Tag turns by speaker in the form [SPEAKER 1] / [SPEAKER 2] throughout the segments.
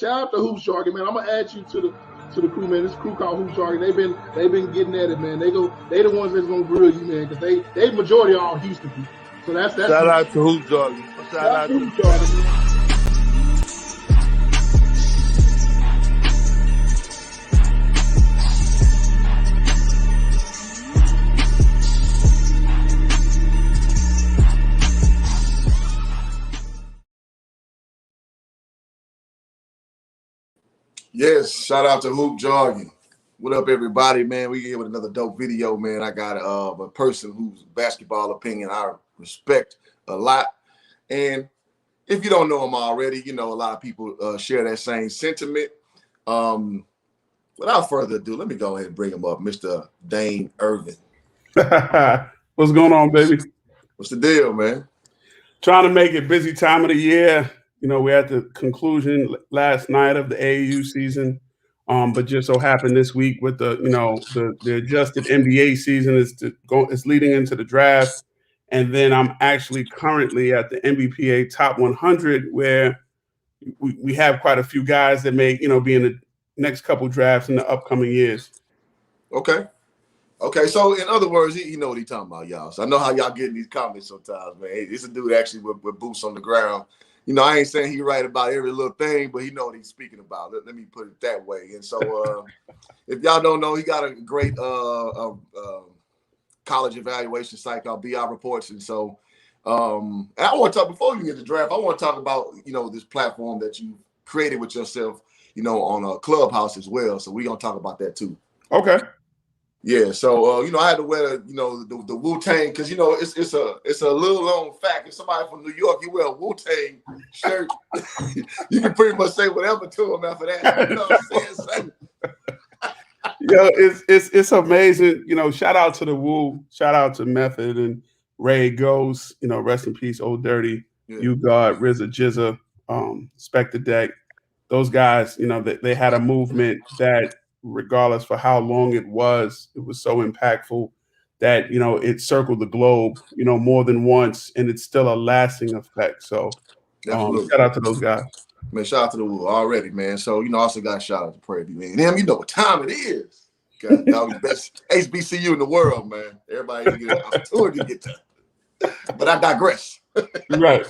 [SPEAKER 1] shout out to Hoops Jargon, man. I'm gonna add you to the crew, man. This crew called Hoops Jargon. They've been getting at it, man. They the ones that's gonna grill you, man, because they majority are all Houston people. So that's
[SPEAKER 2] shout out to Hoops Jargon. Shout out to
[SPEAKER 1] Hoops Jargon.
[SPEAKER 3] Yes, shout out to Hoop Jargon. What up, everybody, man? We here with another dope video, man. I got a person whose basketball opinion I respect a lot. And if you don't know him already, you know a lot of people share that same sentiment. Without further ado, let me go ahead and bring him up, Mr. Dain Ervin.
[SPEAKER 4] What's going on, baby?
[SPEAKER 3] What's the deal, man?
[SPEAKER 4] Trying to make it busy time of the year. You know, we're at the conclusion last night of the AAU season, but just so happened this week with the adjusted NBA season is leading into the draft, and then I'm actually currently at the NBPA Top 100, where we have quite a few guys that may be in the next couple drafts in the upcoming years.
[SPEAKER 3] Okay. So in other words, you know what he's talking about, y'all. So I know how y'all get in these comments sometimes, man. Hey, it's a dude actually with boots on the ground. You know, I ain't saying he right about every little thing, but he know what he's speaking about. Let me put it that way. And so if y'all don't know, he got a great college evaluation site called BI Reports. And so and I want to talk, before we get to the draft, I want to talk about, this platform that you created with yourself, on a Clubhouse as well. So we're going to talk about that too.
[SPEAKER 4] Okay.
[SPEAKER 3] Yeah, so I had to wear the Wu-Tang, because it's a little known fact. If somebody from New York, you wear a Wu-Tang shirt, you can pretty much say whatever to them after that. You know what I'm saying?
[SPEAKER 4] It's amazing. Shout out to the Wu, shout out to Method and Ray Ghost. Rest in peace, Old Dirty, You God, RZA, Jizza, Spectre Deck. Those guys, they had a movement that, regardless for how long it was so impactful that it circled the globe more than once, and it's still a lasting effect. So shout out to those guys,
[SPEAKER 3] man. Shout out to the Wu already, man. So also got a shout out to Prairie View, man. Damn, you know what time it is. Got the best HBCU in the world, man. Everybody get an opportunity to get to, but I digress.
[SPEAKER 4] Right.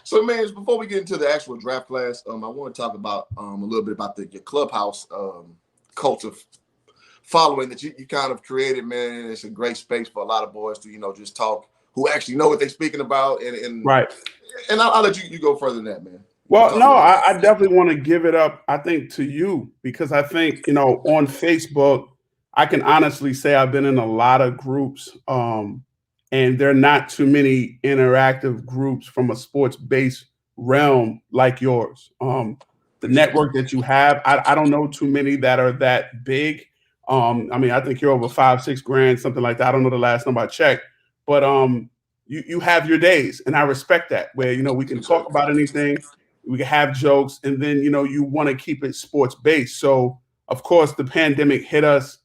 [SPEAKER 3] So, man, before we get into the actual draft class, I want to talk about a little bit about your Clubhouse culture following that you kind of created, man. And it's a great space for a lot of boys to just talk, who actually know what they're speaking about, and
[SPEAKER 4] right.
[SPEAKER 3] And I'll let you go further than that, man.
[SPEAKER 4] Well, no, I definitely want to give it up, I think, to you, because I think on Facebook, I can honestly say I've been in a lot of groups, and there are not too many interactive groups from a sports-based realm like yours. The network that you have, I don't know too many that are that big. I think you're over 5-6 grand, something like that. I don't know the last number I checked, but you have your days, and I respect that, where we can talk about anything, we can have jokes, and then you want to keep it sports-based. So of course the pandemic hit us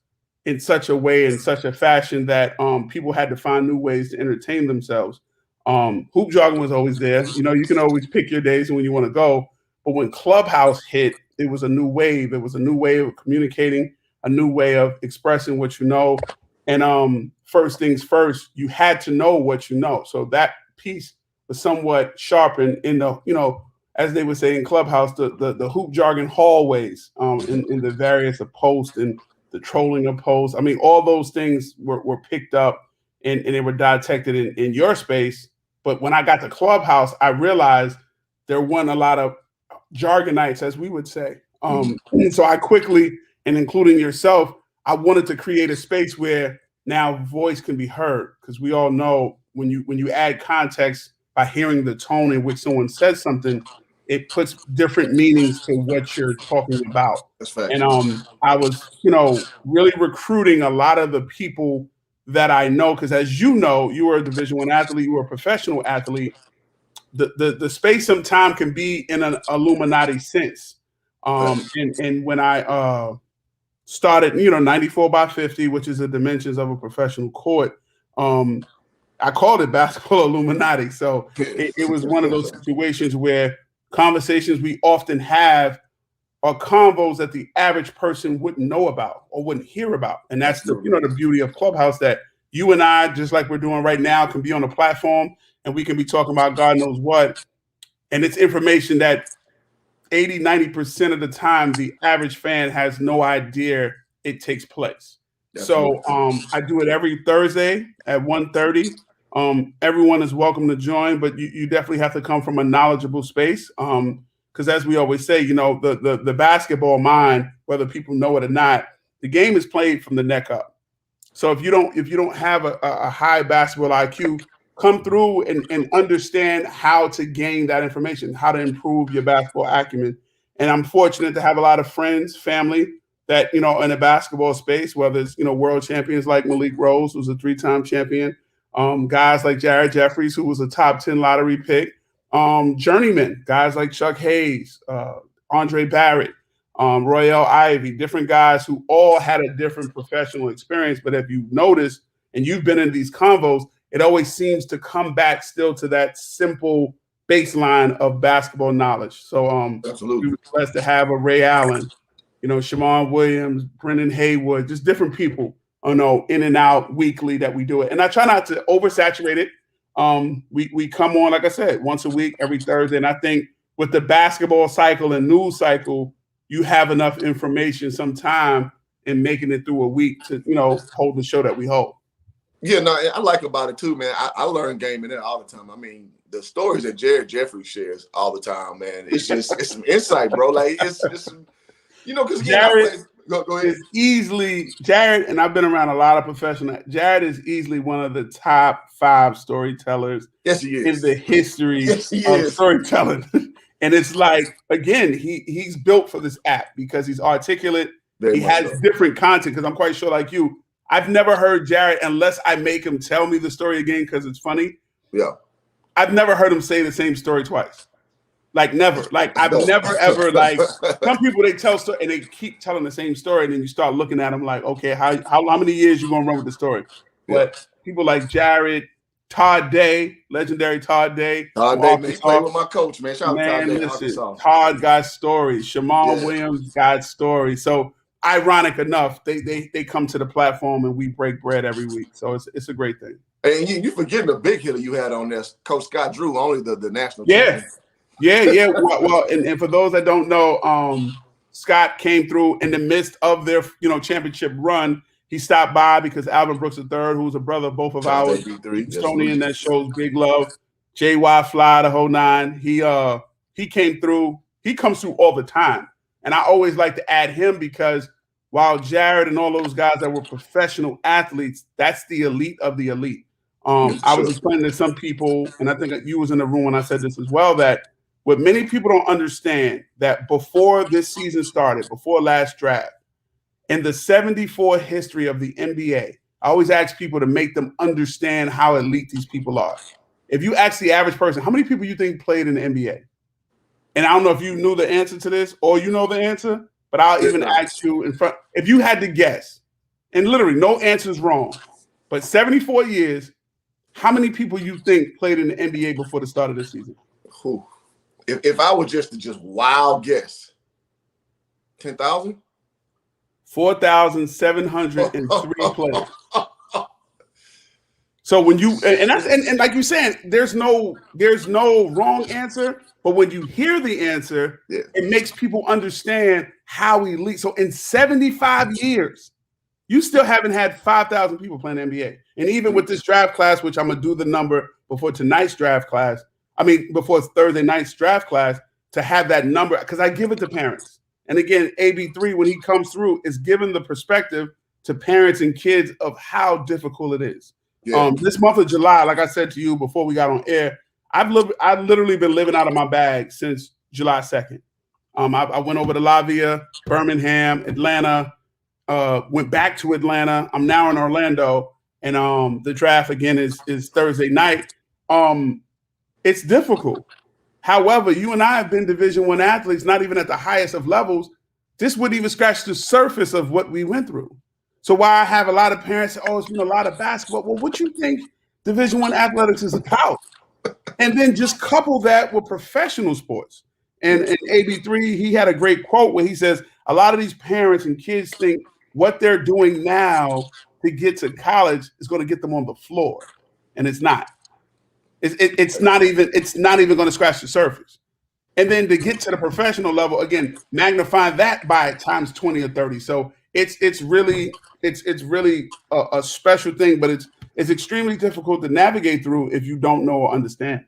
[SPEAKER 4] in such a way, in such a fashion that people had to find new ways to entertain themselves. Hoop Jargon was always there. You can always pick your days and when you want to go. But when Clubhouse hit, it was a new wave. It was a new way of communicating, a new way of expressing what you know. And first things first, you had to know what you know. So that piece was somewhat sharpened in the, as they would say in Clubhouse, the Hoop Jargon hallways, in the various posts and the trolling of posts. I mean, all those things were picked up and they were detected in your space. But when I got to Clubhouse, I realized there weren't a lot of jargonites, as we would say. So I quickly, and including yourself, I wanted to create a space where now voice can be heard, because we all know when you add context by hearing the tone in which someone says something, it puts different meanings to what you're talking about.
[SPEAKER 3] That's fact.
[SPEAKER 4] And I was, really recruiting a lot of the people that I know, because as you know, you were a Division I athlete, you were a professional athlete. The space and time can be in an Illuminati sense. And when I started, 94 by 50, which is the dimensions of a professional court, I called it Basketball Illuminati. So it was one of those situations where conversations we often have are convos that the average person wouldn't know about or wouldn't hear about. And that's the beauty of Clubhouse, that you and I, just like we're doing right now, can be on a platform and we can be talking about God knows what. And it's information that 80, 90% of the time, the average fan has no idea it takes place. So I do it every Thursday at 1:30. Everyone is welcome to join, but you definitely have to come from a knowledgeable space. Because as we always say, the basketball mind, whether people know it or not, the game is played from the neck up. So if you don't have a high basketball IQ, come through and understand how to gain that information, how to improve your basketball acumen. And I'm fortunate to have a lot of friends, family that, in the basketball space, whether it's, world champions like Malik Rose, who's a 3-time champion, guys like Jared Jeffries, who was a top 10 lottery pick, journeymen, guys like Chuck Hayes, Andre Barrett, Royale Ivy, different guys who all had a different professional experience. But if you've noticed, and you've been in these convos, it always seems to come back still to that simple baseline of basketball knowledge. So
[SPEAKER 3] absolutely,
[SPEAKER 4] we were blessed to have a Ray Allen, Shamon Williams, Brendan Haywood, just different people, in and out weekly that we do it. And I try not to oversaturate it. We come on, like I said, once a week, every Thursday. And I think with the basketball cycle and news cycle, you have enough information sometime in making it through a week to, hold the show that we hold.
[SPEAKER 3] Yeah, no, I like about it too, man. I learn game in there all the time. I mean, the stories that Jared Jeffries shares all the time, man, it's some insight, bro. Like it's because
[SPEAKER 4] Jared
[SPEAKER 3] go ahead.
[SPEAKER 4] is easily Jared, and I've been around a lot of professionals. Jared is easily one of the top 5 storytellers
[SPEAKER 3] yes, he is.
[SPEAKER 4] in the history of storytelling. And it's like, again, he's built for this app because he's articulate. He has different content, because I'm quite sure, like you, I've never heard Jared, unless I make him tell me the story again because it's funny.
[SPEAKER 3] Yeah.
[SPEAKER 4] I've never heard him say the same story twice. Like, never. Like, I've never, ever, like, some people, they tell story and they keep telling the same story, and then you start looking at them like, okay, how many years you going to run with the story? But people like Jared, Todd Day, legendary Todd Day.
[SPEAKER 3] Todd Day, man, he played with my coach, man. Shout out to Todd Day, Arkansas.
[SPEAKER 4] Todd got stories. Shamon Williams got stories. So, ironic enough, they come to the platform and we break bread every week. So it's a great thing.
[SPEAKER 3] And you forgetting the big hitter you had on there, Coach Scott Drew, only the national champion.
[SPEAKER 4] Yeah. Well, and for those that don't know, Scott came through in the midst of their championship run. He stopped by because Alvin Brooks III, who was a brother of both of ours, Estonian, that shows big love. JY Fly, the whole nine. He came through. He comes through all the time. And I always like to add him because while Jared and all those guys that were professional athletes, that's the elite of the elite. I was explaining to some people, and I think you was in the room when I said this as well, that what many people don't understand, that before this season started, before last draft, in the 74 history of the NBA, I always ask people to make them understand how elite these people are. If you ask the average person, how many people you think played in the NBA? And I don't know if you knew the answer to this or you know the answer, but I'll even ask you in front. If you had to guess, and literally no answer is wrong, but 74 years, how many people you think played in the NBA before the start of this season?
[SPEAKER 3] If I were just wild guess, 10,000?
[SPEAKER 4] 4,703 players. So when you and like you're saying, there's no wrong answer, but when you hear the answer, it makes people understand how elite. So in 75 years, you still haven't had 5,000 people playing the NBA. And even with this draft class, which I'm gonna do the number before tonight's draft class, before Thursday night's draft class, to have that number, because I give it to parents. And again, AB3, when he comes through, is giving the perspective to parents and kids of how difficult it is. This month of July, like I said to you before we got on air, I've literally been living out of my bag since July 2nd. I went over to La Villa, Birmingham, Atlanta, went back to Atlanta. I'm now in Orlando, and the draft again is Thursday night. It's difficult. However, you and I have been Division I athletes, not even at the highest of levels. This wouldn't even scratch the surface of what we went through. So while I have a lot of parents say, oh, it's been a lot of basketball, well, what you think Division I athletics is about? And then just couple that with professional sports. And in AB3, he had a great quote where he says, a lot of these parents and kids think what they're doing now to get to college is going to get them on the floor. And it's not. It's not even going to scratch the surface. And then to get to the professional level, again, magnify that by times 20 or 30. So it's really a special thing, but it's extremely difficult to navigate through if you don't know or understand.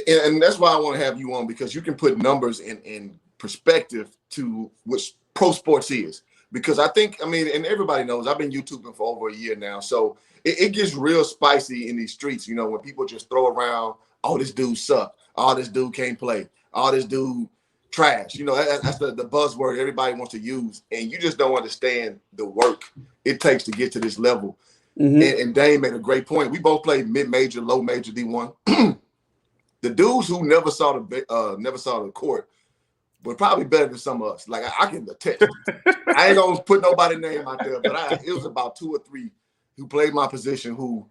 [SPEAKER 3] And that's why I want to have you on, because you can put numbers in perspective to what pro sports is. Because I mean, and everybody knows I've been YouTubing for over a year now. So it gets real spicy in these streets, you know, when people just throw around, oh, this dude suck. Oh, this dude can't play. Oh, this dude trash. You know, that's the buzzword everybody wants to use. And you just don't understand the work it takes to get to this level. Mm-hmm. And Dain made a great point. We both played mid-major, low-major D1. The dudes who never saw the court were probably better than some of us. Like I can attest. I ain't gonna put nobody's name out there, but it was about 2 or 3 who played my position who,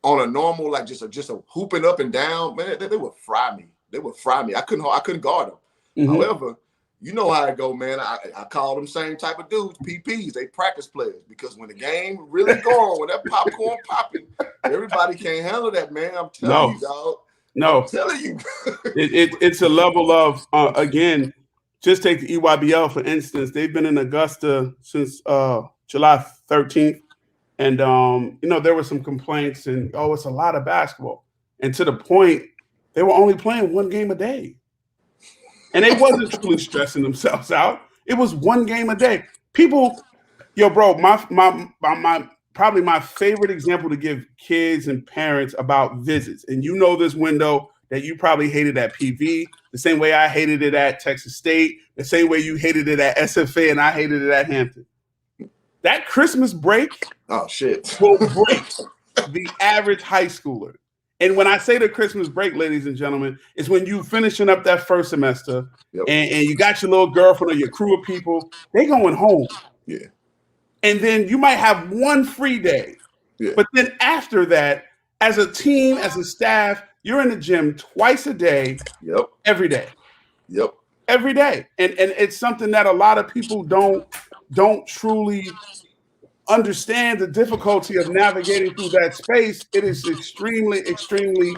[SPEAKER 3] on a normal, like just a hooping up and down, man, they would fry me. They would fry me. I couldn't guard them. Mm-hmm. However, you know how it go, man. I call them same type of dudes, PPs. They practice players, because when the game really going, when that popcorn popping, everybody can't handle that, man. I'm telling you, dog.
[SPEAKER 4] No,
[SPEAKER 3] I'm telling you.
[SPEAKER 4] it's a level of, again, just take the EYBL, for instance. They've been in Augusta since July 13th. And, you know, there were some complaints and, it's a lot of basketball. And to the point, they were only playing 1 game a day. And they wasn't truly stressing themselves out. It was 1 game a day. People, bro, probably my favorite example to give kids and parents about visits. And you know this window that you probably hated at PV, the same way I hated it at Texas State, the same way you hated it at SFA and I hated it at Hampton. That Christmas break will break the average high schooler. And when I say the Christmas break, ladies and gentlemen, is when you finishing up that first semester, and you got your little girlfriend or your crew of people, they going home.
[SPEAKER 3] Yeah.
[SPEAKER 4] And then you might have 1 free day. Yeah. But then after that, as a team, as a staff, you're in the gym twice a day, every day.
[SPEAKER 3] Yep.
[SPEAKER 4] Every day. And it's something that a lot of people don't truly understand, the difficulty of navigating through that space. It is extremely, extremely,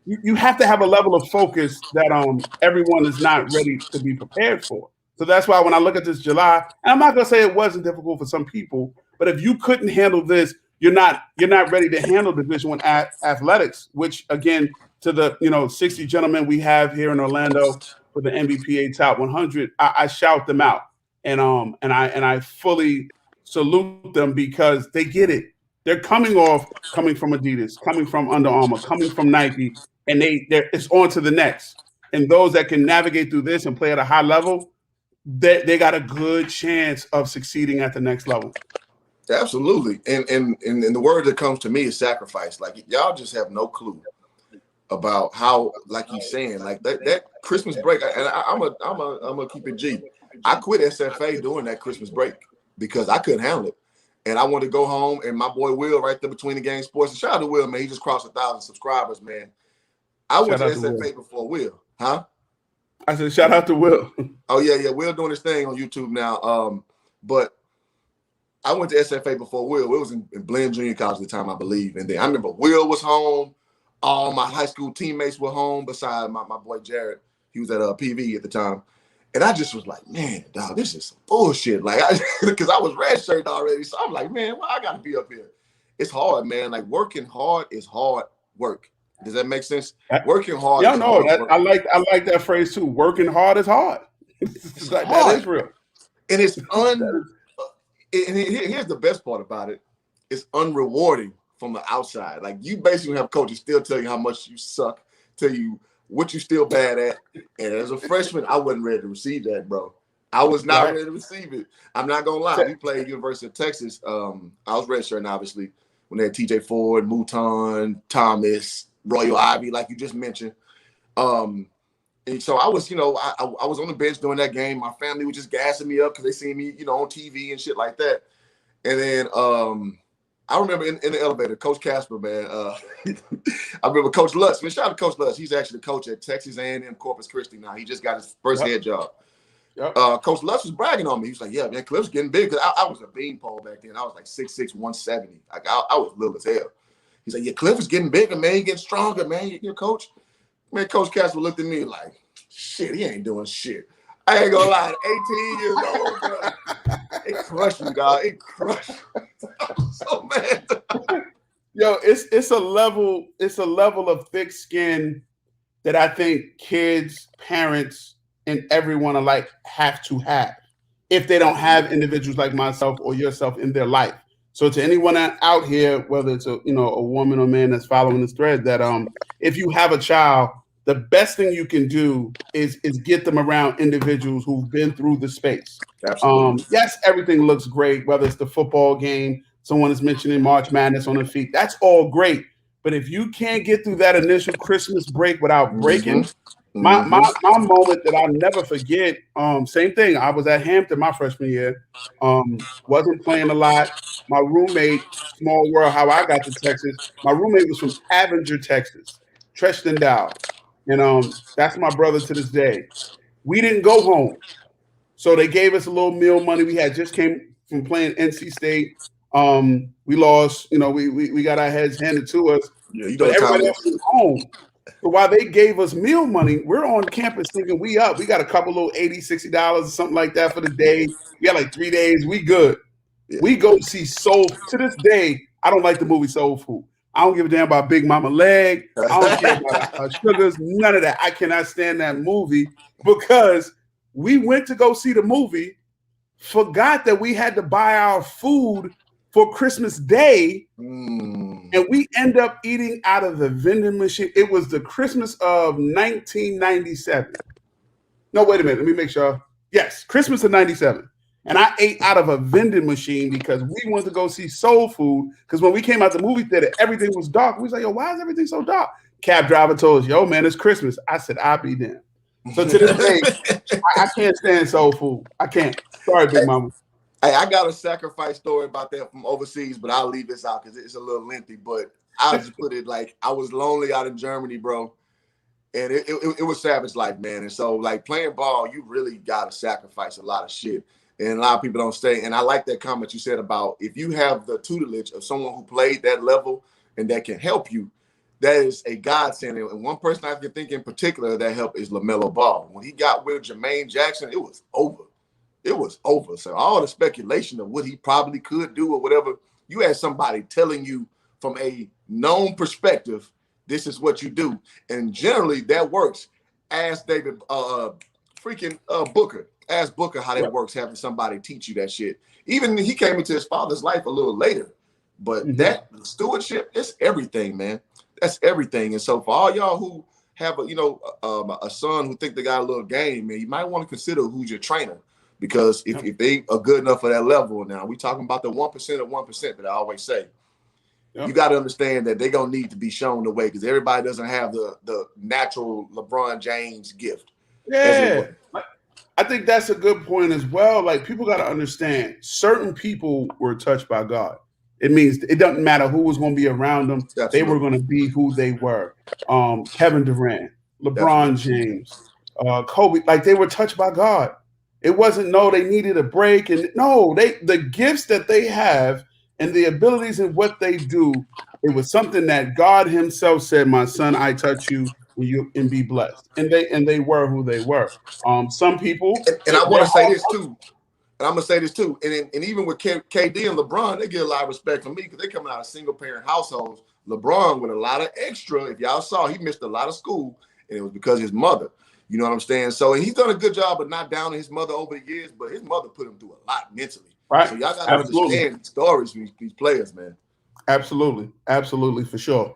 [SPEAKER 4] you have to have a level of focus that everyone is not ready to be prepared for. So that's why when I look at this July, and I'm not going to say it wasn't difficult for some people, but if you couldn't handle this, you're not ready to handle Division I athletics, which, again, to the 60 gentlemen we have here in Orlando for the NBPA Top 100, I shout them out, and I fully salute them, because they get it. They're coming from Adidas, coming from Under Armour, coming from Nike, and it's on to the next. And those that can navigate through this and play at a high level, they got a good chance of succeeding at the next level.
[SPEAKER 3] Absolutely. And the word that comes to me is sacrifice. Like, y'all just have no clue about how, like you're saying, like that Christmas break. And I'm a keep it G. I quit SFA during that Christmas break because I couldn't handle it. And I wanted to go home, and my boy Will right there between the game sports. And shout out to Will, man. He just crossed 1,000 subscribers, man. I went to SFA before Will. Huh?
[SPEAKER 4] I said, shout out to Will.
[SPEAKER 3] Oh, yeah. Will doing his thing on YouTube now. But I went to SFA before Will. Will was in Blinn Junior College at the time, I believe. And then I remember Will was home. All my high school teammates were home beside my boy Jared. He was at PV at the time. And I just was like, man, dog, this is some bullshit. Like, because I was redshirt already. So I'm like, man, well, I got to be up here. It's hard, man. Like, working hard is hard work. Does that make sense? Working hard.
[SPEAKER 4] Yeah, no, I like that phrase too. Working hard is hard. It's like, hard. That is real.
[SPEAKER 3] And it's and here's the best part about it. It's unrewarding from the outside. Like, you basically have coaches still tell you how much you suck, tell you what you still bad at. And as a freshman, I wasn't ready to receive that, bro. I was not ready to receive it. I'm not gonna lie. We played University of Texas. I was redshirting, obviously, when they had TJ Ford, Mouton, Thomas, Royal Ivy, like you just mentioned. And so I was, I was on the bench during that game. My family was just gassing me up because they seen me, on TV and shit like that. And then I remember in the elevator, Coach Casper, man. I remember Coach Lutz. Man, shout out to Coach Lutz. He's actually the coach at Texas A&M Corpus Christi now. He just got his first head job.
[SPEAKER 4] Yep.
[SPEAKER 3] Coach Lutz was bragging on me. He was like, "Yeah, man, Cliff's getting big." Because I was a beanpole back then. I was like 6'6", 170. Like I was little as hell. He's like, "Yeah, Cliff is getting bigger, man. He getting stronger, man. You're coach." Man, Coach Casper looked at me like, "Shit, he ain't doing shit." I ain't gonna lie. 18 years old, bro. It crushed me, God. It crushed me. I was so mad.
[SPEAKER 4] Yo, it's a level of thick skin that I think kids, parents, and everyone alike have to have if they don't have individuals like myself or yourself in their life. So to anyone out here, whether it's a woman or man that's following this thread, that if you have a child, the best thing you can do is get them around individuals who've been through the space.
[SPEAKER 3] Absolutely.
[SPEAKER 4] Yes, everything looks great, whether it's the football game, someone is mentioning March Madness on their feet. That's all great. But if you can't get through that initial Christmas break without breaking, my moment that I'll never forget, same thing. I was at Hampton my freshman year, wasn't playing a lot. My roommate, small world, how I got to Texas, my roommate was from Avenger, Texas, Treston Dow. And that's my brother to this day. We didn't go home. So they gave us a little meal money. We had just came from playing NC State. We lost, we got our heads handed to us.
[SPEAKER 3] Yeah,
[SPEAKER 4] but everybody else was home. So while they gave us meal money, we're on campus thinking we got a couple little $80, $60 or something like that for the day. We got like 3 days. We good. Yeah. We go see Soul. To this day, I don't like the movie Soul Food. I don't give a damn about Big Mama Leg. I don't care about Sugars. None of that. I cannot stand that movie because we went to go see the movie, forgot that we had to buy our food for Christmas Day, and we end up eating out of the vending machine. It was the Christmas of 1997. No, wait a minute. Let me make sure. Yes, Christmas of 97. And I ate out of a vending machine because we went to go see Soul Food. Because when we came out the movie theater, everything was dark. We was like, yo, why is everything so dark? Cab driver told us, yo, man, it's Christmas. I said, I'll be damned. So to this day, I can't stand Soul Food. I can't. Sorry, Big Mama.
[SPEAKER 3] Hey, I got a sacrifice story about that from overseas, but I'll leave this out because it's a little lengthy. But I'll just put it like I was lonely out in Germany, bro. And it was savage life, man. And so, like, playing ball, you really got to sacrifice a lot of shit. And a lot of people don't stay. And I like that comment you said about if you have the tutelage of someone who played that level and that can help you, that is a godsend. And one person I can think in particular that helped is LaMelo Ball. When he got with Jermaine Jackson, it was over. It was over. So all the speculation of what he probably could do or whatever, you had somebody telling you from a known perspective, this is what you do. And generally that works. Ask David Booker. Ask Booker how that works, having somebody teach you that shit. Even he came into his father's life a little later. But that stewardship, it's everything, man. That's everything. And so for all y'all who have a son who think they got a little game, man, you might want to consider who's your trainer. Because if they are good enough for that level, now we talking about the 1% of 1% that I always say. Yep. You got to understand that they're going to need to be shown the way because everybody doesn't have the natural LeBron James gift.
[SPEAKER 4] Yeah. I think that's a good point as well. Like, people got to understand certain people were touched by God. It means it doesn't matter who was going to be around them. Absolutely. They were going to be who they were. Kevin Durant, LeBron James, Kobe, like they were touched by God. It wasn't, they needed a break. And the gifts that they have and the abilities and what they do, it was something that God himself said, my son, I touch you and be blessed. And they were who they were. Some people.
[SPEAKER 3] And I want to say this too. And I'm going to say this too. And even with KD and LeBron, they get a lot of respect from me because they coming out of single parent households. LeBron with a lot of extra. If y'all saw, he missed a lot of school and it was because of his mother. You know what I'm saying? So, and he's done a good job of not downing his mother over the years, but his mother put him through a lot mentally.
[SPEAKER 4] Right.
[SPEAKER 3] So y'all got to understand the stories from these players, man.
[SPEAKER 4] Absolutely. Absolutely, for sure.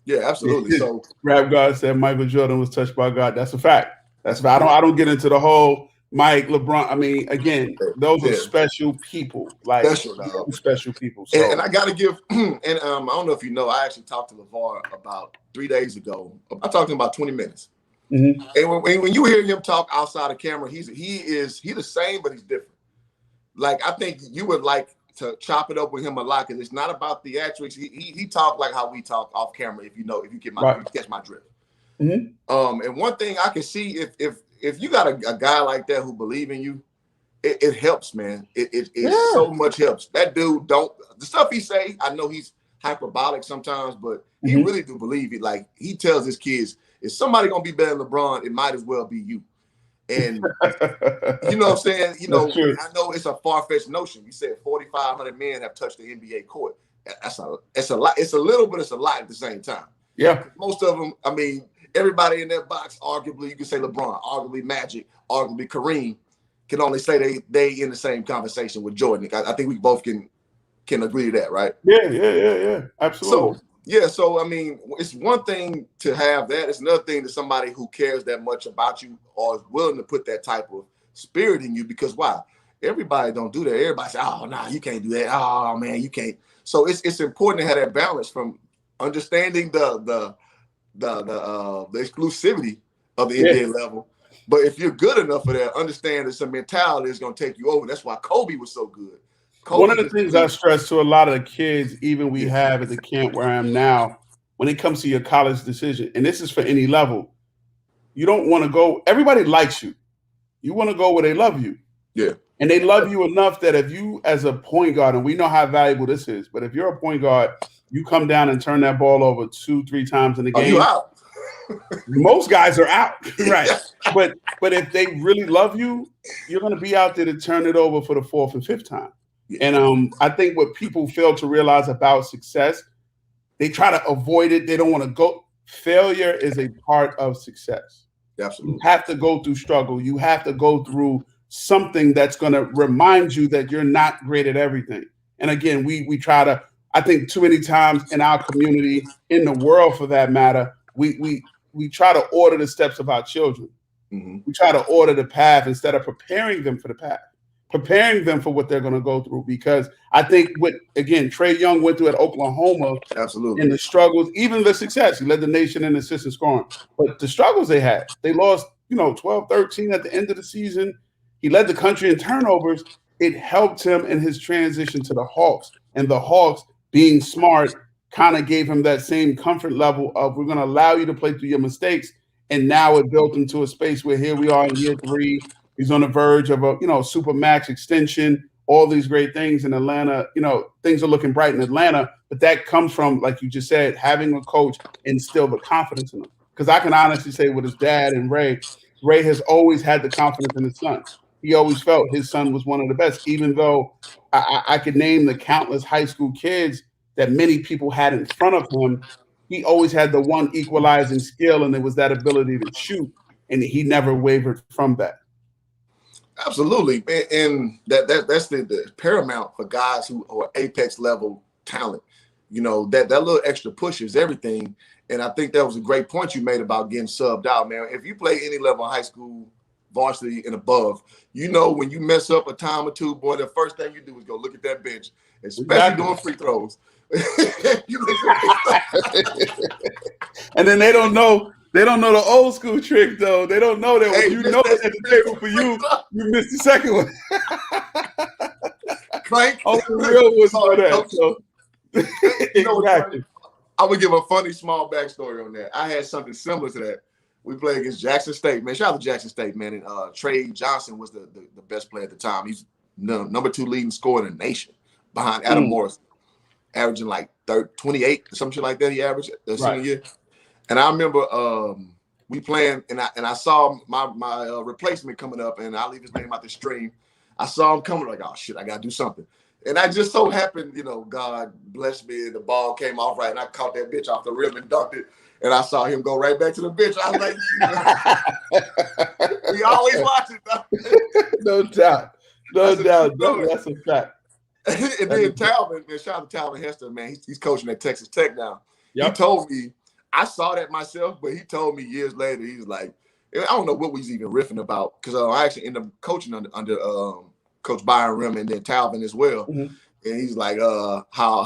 [SPEAKER 3] Yeah, absolutely. So
[SPEAKER 4] Rap God said Michael Jordan was touched by God. That's a fact. That's a fact. I don't get into the whole Mike, LeBron. I mean, again, those are special people. Like special people. So. And
[SPEAKER 3] I got to give, and I don't know if you know, I actually talked to LeVar about 3 days ago. I talked to him about 20 minutes. Mm-hmm. And when you hear him talk outside of camera, he's the same, but he's different. Like, I think you would like to chop it up with him a lot because it's not about theatrics. He talk like how we talk off camera. If you catch my drift.
[SPEAKER 4] Mm-hmm.
[SPEAKER 3] And one thing I can see if you got a guy like that who believe in you, it helps, man. It so much helps. That dude the stuff he say. I know he's hyperbolic sometimes, but he really do believe it. Like he tells his kids, if somebody gonna be better than LeBron, it might as well be you. And you know what I'm saying? You know, I know it's a far-fetched notion. You said 4,500 men have touched the NBA court. It's a lot. It's a little, but it's a lot at the same time.
[SPEAKER 4] Yeah.
[SPEAKER 3] Most of them, I mean, everybody in that box, arguably, you can say LeBron, arguably Magic, arguably Kareem, can only say they in the same conversation with Jordan. I think we both can agree to that, right?
[SPEAKER 4] Yeah. Absolutely.
[SPEAKER 3] So I mean, it's one thing to have that. It's another thing to somebody who cares that much about you or is willing to put that type of spirit in you. Because why? Everybody don't do that. Everybody say, "Oh, no, you can't do that. Oh man, you can't." So it's important to have that balance from understanding the exclusivity of the NBA level. But if you're good enough for that, understand that some mentality is going to take you over. That's why Kobe was so good.
[SPEAKER 4] One of the things I stress to a lot of the kids, even we have at the camp where I am now, when it comes to your college decision, and this is for any level, you don't want to go, everybody likes you. You want to go where they love you.
[SPEAKER 3] Yeah.
[SPEAKER 4] And they love you enough that if you, as a point guard, and we know how valuable this is, but if you're a point guard, you come down and turn that ball over 2-3 times in the game.
[SPEAKER 3] You out.
[SPEAKER 4] Most guys are out, right? But if they really love you, you're going to be out there to turn it over for the 4th and 5th time. Yeah. And I think what people fail to realize about success, they try to avoid it. They don't want to go. Failure is a part of success.
[SPEAKER 3] Absolutely.
[SPEAKER 4] You have to go through struggle. You have to go through something that's going to remind you that you're not great at everything. And again, we try to, I think too many times in our community, in the world for that matter, we try to order the steps of our children.
[SPEAKER 3] Mm-hmm.
[SPEAKER 4] We try to order the path instead of preparing them for the path, preparing them for what they're going to go through. Because I think Trae Young went through at Oklahoma,
[SPEAKER 3] absolutely,
[SPEAKER 4] in the struggles, even the success. He led the nation in assist scoring, but the struggles they had, they lost, 12-13 at the end of the season. He led the country in turnovers. It helped him in his transition to the Hawks, and the Hawks, being smart, kind of gave him that same comfort level of, we're going to allow you to play through your mistakes. And now it built him to a space where here we are in year 3. He's on the verge of a, super max extension, all these great things in Atlanta. Things are looking bright in Atlanta, but that comes from, like you just said, having a coach instill the confidence in him. Because I can honestly say with his dad and Ray has always had the confidence in his son. He always felt his son was one of the best, even though I could name the countless high school kids that many people had in front of him. He always had the one equalizing skill, and it was that ability to shoot, and he never wavered from that.
[SPEAKER 3] Absolutely, and that's the paramount for guys who are apex level talent. That little extra push is everything, and I think that was a great point you made about getting subbed out, man. If you play any level of high school, varsity and above, when you mess up a time or two, boy, the first thing you do is go look at that bench, especially doing free throws.
[SPEAKER 4] And then they don't know the old school trick, though. They don't know that when at the table for you, you missed the second one.
[SPEAKER 3] Crank.
[SPEAKER 4] Oh, the real ones know that. So. Exactly.
[SPEAKER 3] I would give a funny small backstory on that. I had something similar to that. We played against Jackson State, man. Shout out to Jackson State, man. And Trey Johnson was the best player at the time. He's number 2 leading scorer in the nation behind Adam Morris, averaging like 28, some shit like that. He averaged the senior year. And I remember we playing, and I saw my replacement coming up, and I'll leave his name out the stream. I saw him coming, like, oh shit, I gotta do something. And I just so happened, God bless me, the ball came off right, and I caught that bitch off the rim and dunked it. And I saw him go right back to the bench. I was like, we always watching,
[SPEAKER 4] No doubt. No doubt. That's a fact.
[SPEAKER 3] And then Talvin, man, shout out to Talvin Hester, man. He's coaching at Texas Tech now.
[SPEAKER 4] Yep.
[SPEAKER 3] He told me, I saw that myself, but he told me years later, he was like, I don't know what we was even riffing about, because I actually ended up coaching under Coach Byron Rim and then Talvin as well.
[SPEAKER 4] Mm-hmm.
[SPEAKER 3] And he's like, how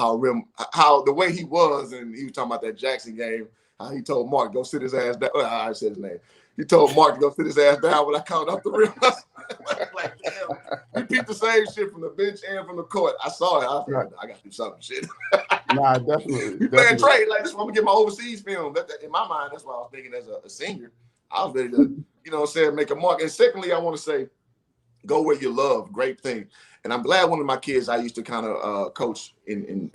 [SPEAKER 3] the way he was, and he was talking about that Jackson game, how he told Mark, go sit his ass down. I said his name. He told Mark to go sit his ass down when I caught off the rim. Like, damn, repeat the same shit from the bench and from the court. I saw it. I was like, I got to do something, shit.
[SPEAKER 4] Nah, definitely.
[SPEAKER 3] We playing trade. Like, I'm going to get my overseas film. In my mind, that's what I was thinking as a senior. I was ready to, you know what I'm saying, make a mark. And secondly, I want to say, go where you love. Great thing. And I'm glad one of my kids I used to kind of coach in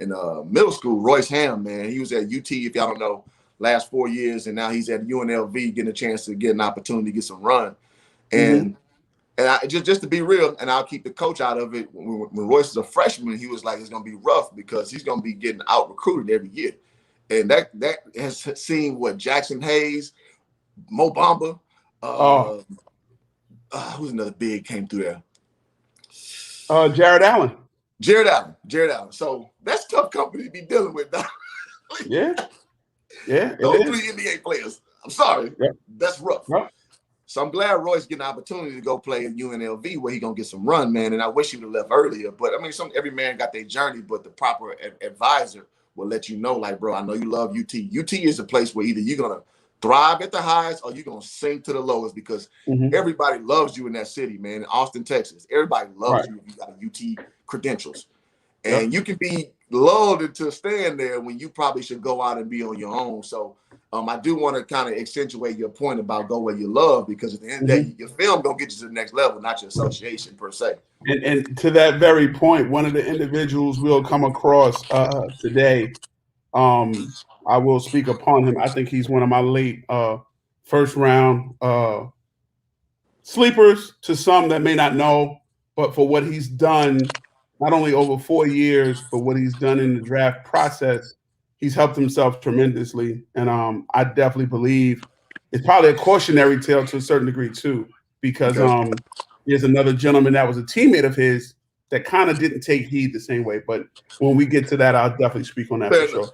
[SPEAKER 3] middle school, Royce Ham, man. He was at UT, if y'all don't know, last 4 years, and now he's at UNLV getting a chance to get an opportunity to get some run. And and I just to be real, and I'll keep the coach out of it. When Royce was a freshman, he was like, it's gonna be rough because he's gonna be getting out recruited every year. And that has seen what Jackson Hayes, Mo Bamba, who's another big came through there?
[SPEAKER 4] Jared Allen.
[SPEAKER 3] Jared Allen. So that's tough company to be dealing with.
[SPEAKER 4] Yeah.
[SPEAKER 3] Those 3 NBA players. I'm sorry. Yeah. That's rough. Yeah. So I'm glad Roy's getting an opportunity to go play at UNLV where he's going to get some run, man. And I wish he would have left earlier. But, I mean, every man got their journey, but the proper advisor will let you know, like, bro, I know you love UT. UT is a place where either you're going to thrive at the highest or you're going to sink to the lowest because everybody loves you in that city, man. In Austin, Texas. Everybody loves you if you got UT credentials. And you can be lulled into staying there when you probably should go out and be on your own. So I do want to kind of accentuate your point about go where you love because at the end of the day, your film going to get you to the next level, not your association per se.
[SPEAKER 4] And to that very point, one of the individuals we'll come across today, I will speak upon him. I think he's one of my late first round sleepers to some that may not know, but for what he's done, not only over 4 years, but what he's done in the draft process, he's helped himself tremendously. And I definitely believe it's probably a cautionary tale to a certain degree too, because there's another gentleman that was a teammate of his that kind of didn't take heed the same way. But when we get to that, I'll definitely speak on that for sure.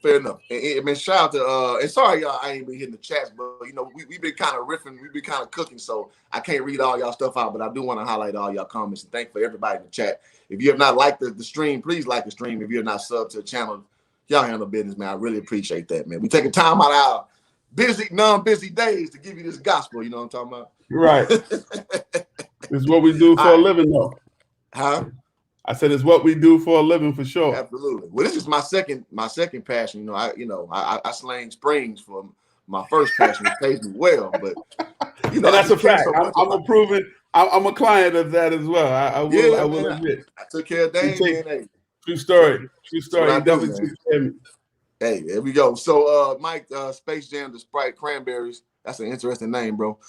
[SPEAKER 3] Fair enough. And man, shout out to and sorry y'all, I ain't been hitting the chats, but you know, we've been kind of riffing, we've been kind of cooking, so I can't read all y'all stuff out, but I do want to highlight all y'all comments and thank for everybody in the chat. If you have not liked the stream, please like the stream. If you're not subbed to the channel, y'all handle business, man. I really appreciate that, man. We taking time out of our busy, non-busy days to give you this gospel, you know what I'm talking about?
[SPEAKER 4] Right. It's what we do for a living though.
[SPEAKER 3] Huh?
[SPEAKER 4] I said it's what we do for a living for sure.
[SPEAKER 3] Absolutely. Well, this is my second passion. I slang springs for my first passion. It pays me well, but
[SPEAKER 4] and that's a fact. I'm a client of that as well. I will admit.
[SPEAKER 3] I took care of Dain.
[SPEAKER 4] True story. He definitely took care of me.
[SPEAKER 3] Hey, there we go. So Mike, Space Jam, the Sprite Cranberries. That's an interesting name, bro.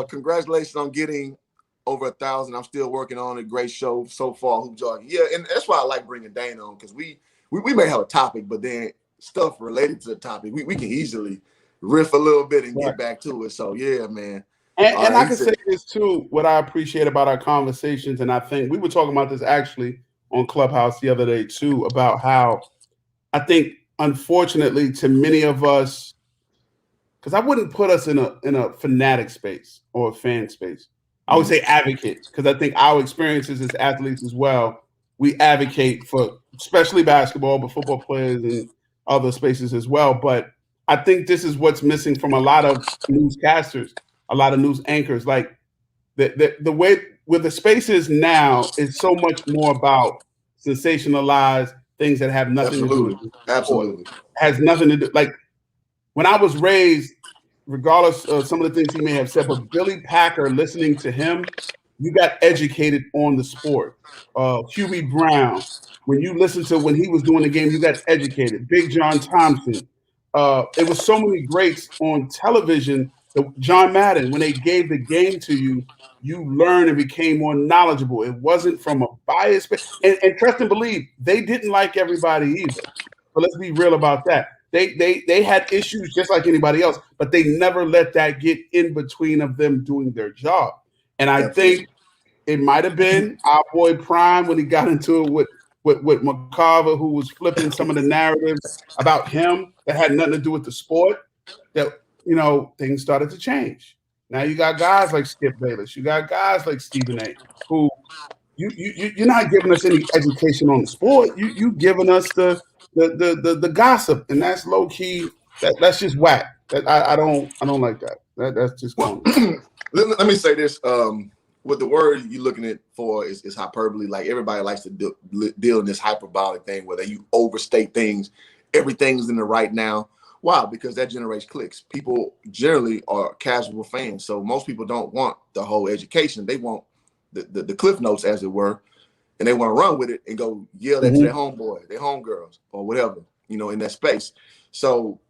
[SPEAKER 3] Congratulations on getting over 1,000. I'm still working on it. Great show so far. Hoop Jargon. Yeah, and that's why I like bringing Dain on because we may have a topic, but then stuff related to the topic, we can easily riff a little bit and get back to it. So yeah, man.
[SPEAKER 4] And I can say this too. What I appreciate about our conversations, and I think we were talking about this actually on Clubhouse the other day too, about how I think unfortunately to many of us, because I wouldn't put us in a fanatic space or a fan space. I would say advocate, because I think our experiences as athletes as well, we advocate for especially basketball, but football players and other spaces as well. But I think this is what's missing from a lot of newscasters, a lot of news anchors. Like the way where the space is now is so much more about sensationalized things that have nothing to do with it.
[SPEAKER 3] Absolutely.
[SPEAKER 4] Has nothing to do. Like when I was raised, regardless of some of the things he may have said, but Billy Packer, listening to him, you got educated on the sport. Huey Brown, when you listened to when he was doing the game, you got educated. Big John Thompson. It was so many greats on television. John Madden, when they gave the game to you, you learned and became more knowledgeable. It wasn't from a bias. And trust and believe, they didn't like everybody either. But let's be real about that. They had issues just like anybody else, but they never let that get in between of them doing their job. And I think it might have been our boy Prime when he got into it with McCarver, who was flipping some of the narratives about him that had nothing to do with the sport, that, you know, things started to change. Now you got guys like Skip Bayless, you got guys like Stephen A, who you're not giving us any education on the sport. You giving us the gossip, and that's low key. That's just whack. I don't like that. That's just
[SPEAKER 3] let me say this. what the word you're looking at for is hyperbole. Like everybody likes to deal in this hyperbolic thing where you overstate things. Everything's in the right now. Why? Because that generates clicks. People generally are casual fans. So most people don't want the whole education. They want the cliff notes, as it were, and they want to run with it and go yell that to their homeboy, their homegirls, or whatever, in that space. So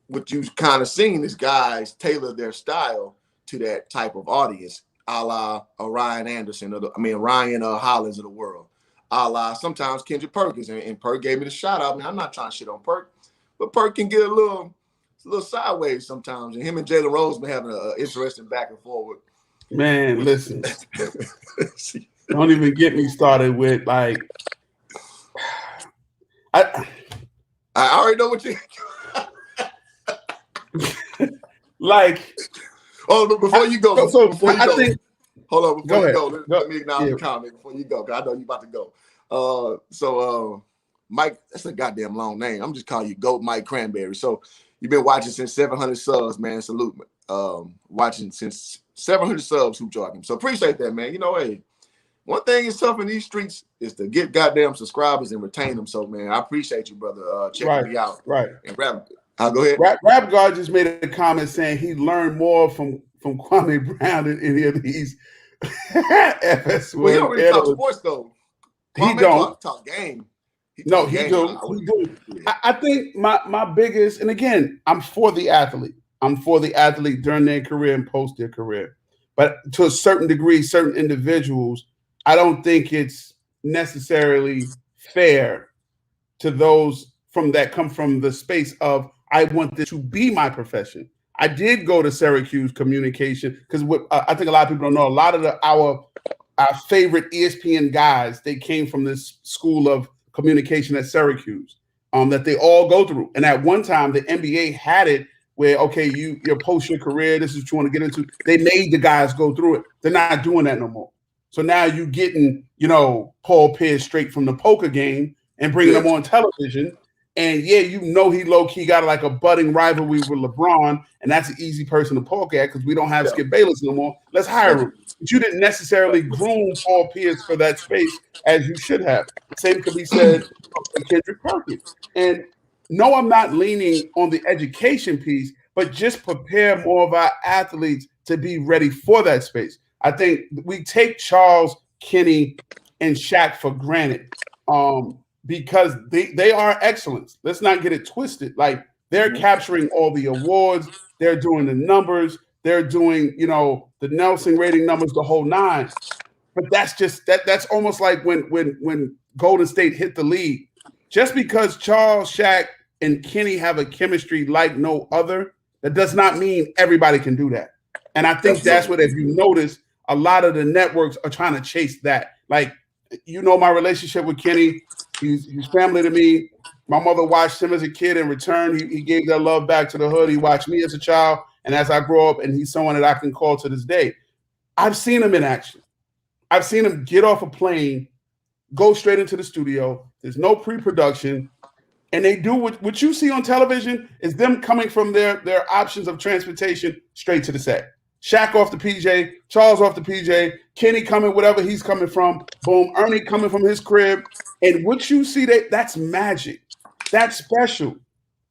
[SPEAKER 3] what you've kind of seen is guys tailor their style to that type of audience, a la Ryan Anderson, Ryan Hollins of the world, a la sometimes Kendrick Perkins, and Perk gave me the shout out. I'm not trying to shit on Perk, but Perk can get a little sideways sometimes, and him and Jalen Rose been having an interesting back and forward.
[SPEAKER 4] Man, listen, don't even get me started with I
[SPEAKER 3] already know what you
[SPEAKER 4] like.
[SPEAKER 3] Oh, but before you go, hold on. Before you go, let me acknowledge the comment before you go, because I know you're about to go. Mike, that's a goddamn long name. I'm just calling you Goat Mike Cranberry. So you've been watching since 700 subs, man. Salute. Watching since 700 subs, Hoop Jargon. So appreciate that, man. Hey, one thing is tough in these streets is to get goddamn subscribers and retain them. So, man, I appreciate you, brother, checking me out.
[SPEAKER 4] Right.
[SPEAKER 3] And I'll go ahead.
[SPEAKER 4] Rap God just made a comment saying he learned more from Kwame Brown than any of these FS1.
[SPEAKER 3] Well, he don't really talk sports, though.
[SPEAKER 4] He don't
[SPEAKER 3] talk game.
[SPEAKER 4] He do. I think my biggest, and again, I'm for the athlete. I'm for the athlete during their career and post their career. But to a certain degree, certain individuals, I don't think it's necessarily fair to those that come from the space of, I want this to be my profession. I did go to Syracuse communication because I think a lot of people don't know, a lot of our favorite ESPN guys, they came from this school of communication at Syracuse that they all go through. And at one time, the NBA had it where, okay, you're post your career, this is what you want to get into. They made the guys go through it. They're not doing that no more. So now you're getting, Paul Pierce straight from the poker game and bringing them on television. And he low-key got like a budding rivalry with LeBron, and that's an easy person to poke at because we don't have Skip Bayless no more. Let's hire him. But you didn't necessarily groom Paul Pierce for that space as you should have. The same could be said for Kendrick Perkins. And no, I'm not leaning on the education piece, but just prepare more of our athletes to be ready for that space. I think we take Charles, Kenny, and Shaq for granted because they are excellence. Let's not get it twisted. Like, they're capturing all the awards. They're doing the numbers. They're doing, the Nelson rating numbers, the whole nine. But that's just that's almost like when Golden State hit the league. Just because Charles, Shaq, and Kenny have a chemistry like no other, that does not mean everybody can do that. And I think that's what, if you notice, a lot of the networks are trying to chase that. Like, my relationship with Kenny, he's family to me. My mother watched him as a kid. In return, he gave that love back to the hood. He watched me as a child. And as I grow up, and he's someone that I can call to this day. I've seen him in action. I've seen him get off a plane, go straight into the studio. There's no pre-production. And they do what you see on television is them coming from their options of transportation straight to the set. Shaq off the PJ, Charles off the PJ, Kenny coming, whatever he's coming from, boom, Ernie coming from his crib. And what you see, that's magic. That's special.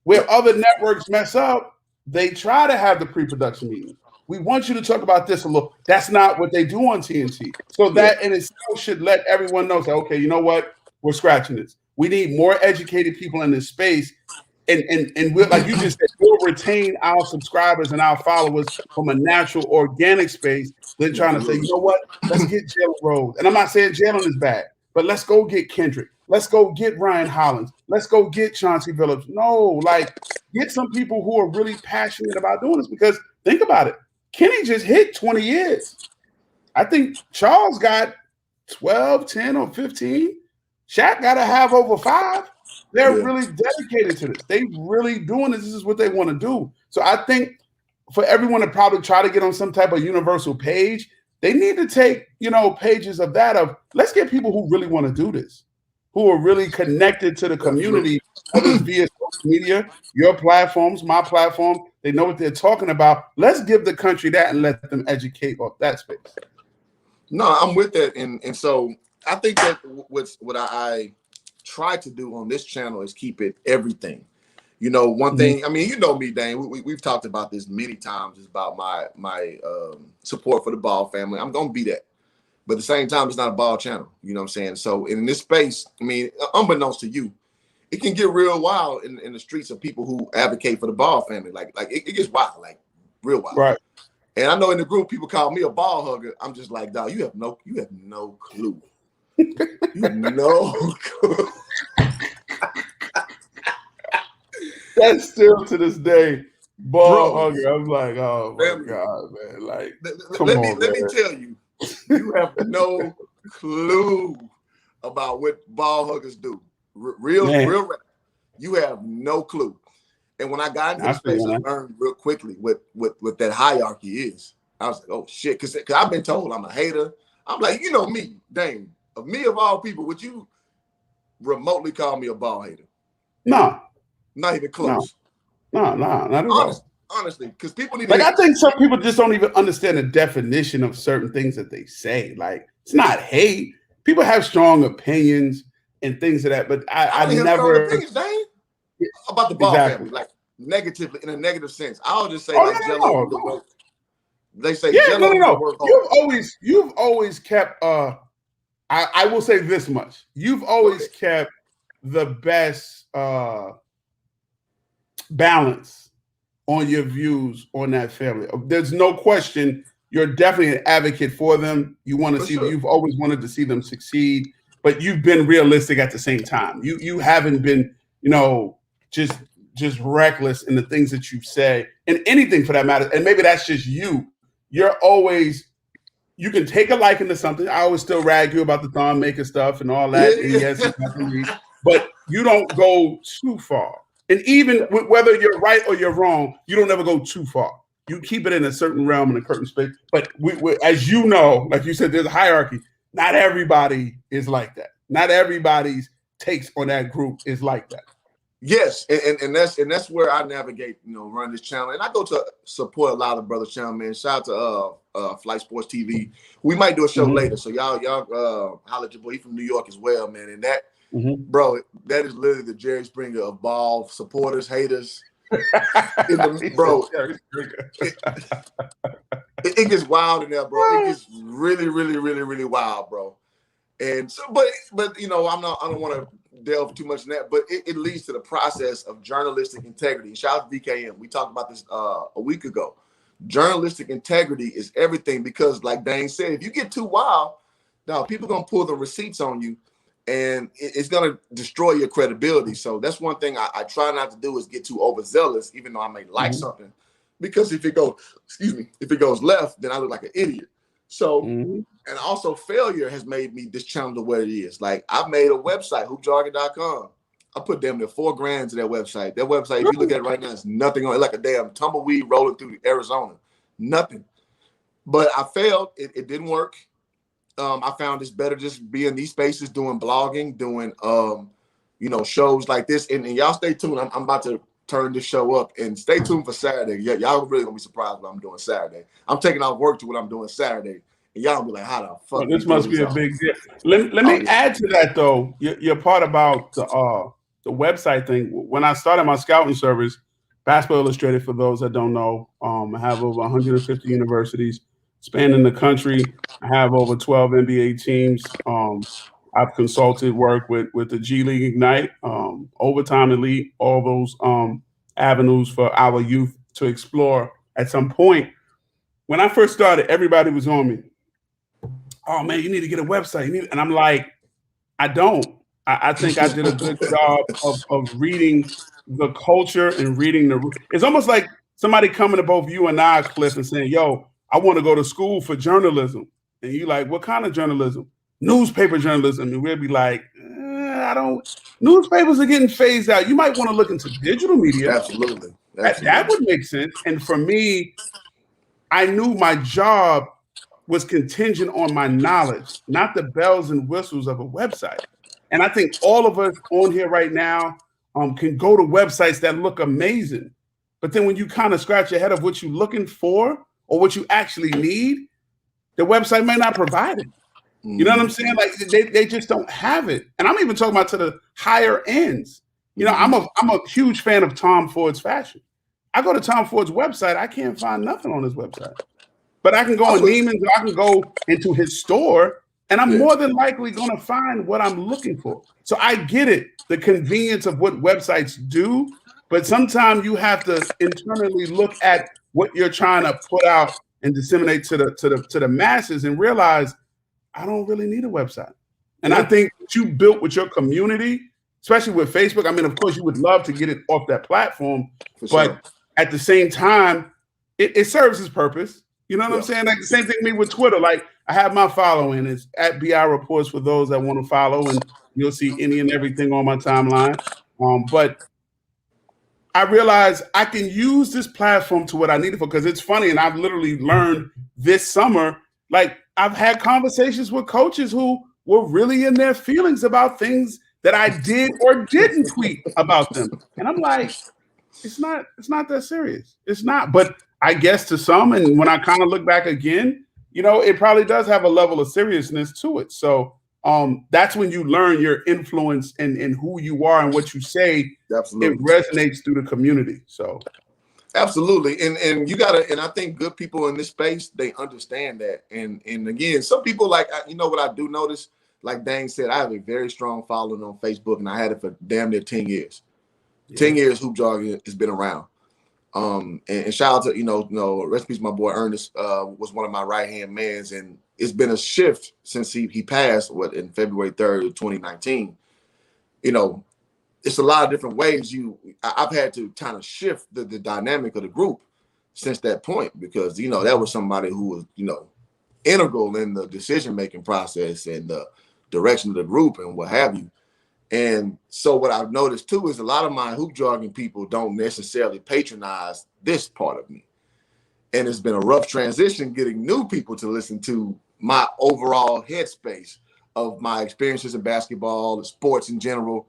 [SPEAKER 4] Where other networks mess up, they try to have the pre-production meeting. We want you to talk about this a little. That's not what they do on TNT. So that in itself should let everyone know, say, okay, you know what? We're scratching this. We need more educated people in this space. And we're, like you just said, we'll retain our subscribers and our followers from a natural, organic space than trying to say, you know what, let's get Jalen Rose. And I'm not saying Jalen is bad, but let's go get Kendrick. Let's go get Ryan Hollins. Let's go get Chauncey Billups. No, get some people who are really passionate about doing this, because think about it. Kenny just hit 20 years. I think Charles got 12, 10, or 15. Shaq got to have over 5. They're really dedicated to this. They really doing this. This is what they want to do. So I think for everyone to probably try to get on some type of universal page, they need to take, pages of let's get people who really want to do this, who are really connected to the community, whether it's via social media, your platforms, my platform. They know what they're talking about. Let's give the country that and let them educate off that space.
[SPEAKER 3] No, I'm with that, and so I think that what I try to do on this channel is keep it everything. You know, one thing. I mean, you know me, Dane. We've talked about this many times. It's about my support for the Ball family. I'm gonna be that, but at the same time, it's not a Ball channel. You know what I'm saying? So in this space, I mean, unbeknownst to you, it can get real wild in the streets of people who advocate for the Ball family. Like it gets wild, like real wild.
[SPEAKER 4] Right.
[SPEAKER 3] And I know in the group people call me a ball hugger. I'm just like, dog, you have no clue. You have no clue.
[SPEAKER 4] That's still to this day ball hugger. I'm like, oh my God, man. Like,
[SPEAKER 3] let me tell you, you have no clue about what ball huggers do. Real rap. You have no clue. And when I got into the space, I learned real quickly what that hierarchy is. I was like, oh shit, because I've been told I'm a hater. I'm like, you know me, Dane. Of all people, would you remotely call me a ball hater?
[SPEAKER 4] No.
[SPEAKER 3] Not even close.
[SPEAKER 4] No, not at all.
[SPEAKER 3] Honestly, because people need
[SPEAKER 4] to.
[SPEAKER 3] Like,
[SPEAKER 4] I think some people just don't even understand the definition of certain things that they say. Like, it's not hate. People have strong opinions and things of that, but I never.
[SPEAKER 3] Opinions, Dane, about the Ball family, like negatively, in a negative sense. I'll just say no. They say
[SPEAKER 4] no. You've always kept. I will say this much: you've always kept the best balance on your views on that family. There's no question. You're definitely an advocate for them. You want to see. Sure. You've always wanted to see them succeed, but you've been realistic at the same time. You haven't been, just reckless in the things that you say, and anything for that matter. And maybe that's just you. You're always. You can take a liking to something. I always still rag you about the Thon Maker stuff and all that. And yes, but you don't go too far. And even whether you're right or you're wrong, you don't ever go too far. You keep it in a certain realm in a certain space. But as you know, like you said, there's a hierarchy. Not everybody is like that. Not everybody's takes on that group is like that.
[SPEAKER 3] Yes, and that's where I navigate, run this channel. And I go to support a lot of brothers' channel, man. Shout out to Flight Sports TV. We might do a show later. So y'all holler at your boy. He's from New York as well, man. And that, bro, that is literally the Jerry Springer of ball supporters, haters. Bro, it gets wild in there, bro. It gets really, really, really, really wild, bro. And so, but I don't want to delve too much in that, but it leads to the process of journalistic integrity. Shout out to VKM. We talked about this a week ago. Journalistic integrity is everything, because like Dane said, if you get too wild, now people are going to pull the receipts on you, and it's going to destroy your credibility. So that's one thing I try not to do, is get too overzealous, even though I may like something, because if it goes left, then I look like an idiot. So, and also failure has made me this channel to where it is. Like, I've made a website, hoopjargon.com. I put damn near $4,000 to that website. That website, if you look at it right now, it's nothing on it, like a damn tumbleweed rolling through Arizona. Nothing. But I failed. It didn't work. I found it's better just being in these spaces, doing blogging, doing shows like this. And y'all stay tuned. I'm about to turn this show up, and stay tuned for Saturday. Y'all really gonna be surprised what I'm doing Saturday. I'm taking off work to what I'm doing Saturday, and y'all be like, how the fuck?
[SPEAKER 4] This must be a big deal. Let me add to that though. Your part about the website thing. When I started my scouting service, Basketball Illustrated, for those that don't know, I have over 150 universities spanning the country. I have over 12 NBA teams. I've consulted work with the G League Ignite, Overtime Elite, all those avenues for our youth to explore. At some point, when I first started, everybody was on me. Oh man, you need to get a website. And I'm like, I don't. I think I did a good job of reading the culture and reading it's almost like somebody coming to both you and I, Cliff, and saying, yo, I want to go to school for journalism. And you like, what kind of journalism? Newspaper journalism. And we'll be like, newspapers are getting phased out. You might want to look into digital media.
[SPEAKER 3] Absolutely.
[SPEAKER 4] That would make sense. And for me, I knew my job was contingent on my knowledge, not the bells and whistles of a website. And I think all of us on here right now can go to websites that look amazing. But then when you kind of scratch your head of what you're looking for or what you actually need, the website may not provide it. You know what I'm saying? Like they just don't have it. And I'm even talking about to the higher ends. You know, I'm a huge fan of Tom Ford's fashion. I go to Tom Ford's website, I can't find nothing on his website. But I can go on Neiman's, or I can go into his store, and I'm more than likely going to find what I'm looking for. So I get it, the convenience of what websites do, but sometimes you have to internally look at what you're trying to put out and disseminate to the masses and realize I don't really need a website. And I think what you built with your community, especially with Facebook, I mean, of course, you would love to get it off that platform, but at the same time, it serves its purpose. You know what I'm saying? Like the same thing me with Twitter. Like I have my following. It's at BI Reports for those that want to follow, and you'll see any and everything on my timeline. But I realize I can use this platform to what I need it for, because it's funny, and I've literally learned this summer, like I've had conversations with coaches who were really in their feelings about things that I did or didn't tweet about them. And I'm like, it's not that serious. It's not. But I guess to some, and when I kind of look back again, you know, it probably does have a level of seriousness to it. So that's when you learn your influence and who you are and what you say. Absolutely. It resonates through the community. So
[SPEAKER 3] absolutely. And you gotta, and I think good people in this space, they understand that. And again, some people like, you know what I do notice, like Dain said, I have a very strong following on Facebook, and I had it for damn near 10 years. 10 years Hoop Jargon has been around. And shout out to, you know, rest in peace, my boy Ernest was one of my right-hand mans, and it's been a shift since he passed, in February 3rd of 2019. You know, it's a lot of different ways I've had to kind of shift the dynamic of the group since that point, because, you know, that was somebody who was, you know, integral in the decision-making process and the direction of the group and what have you. And so what I've noticed too is a lot of my Hoop Jargon people don't necessarily patronize this part of me. And it's been a rough transition getting new people to listen to my overall headspace of my experiences in basketball, and sports in general,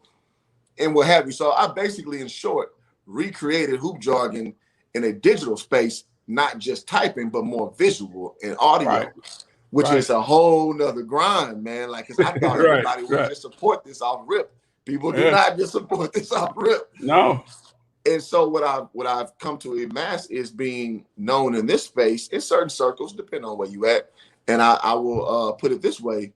[SPEAKER 3] and what have you. So I basically, in short, recreated Hoop Jargon in a digital space, not just typing, but more visual and audio, which is a whole nother grind, man. Like, cause I thought everybody would just support this off rip. People do not just support this off rip.
[SPEAKER 4] No.
[SPEAKER 3] And so what I've come to amass is being known in this space in certain circles, depending on where you at. And I will put it this way.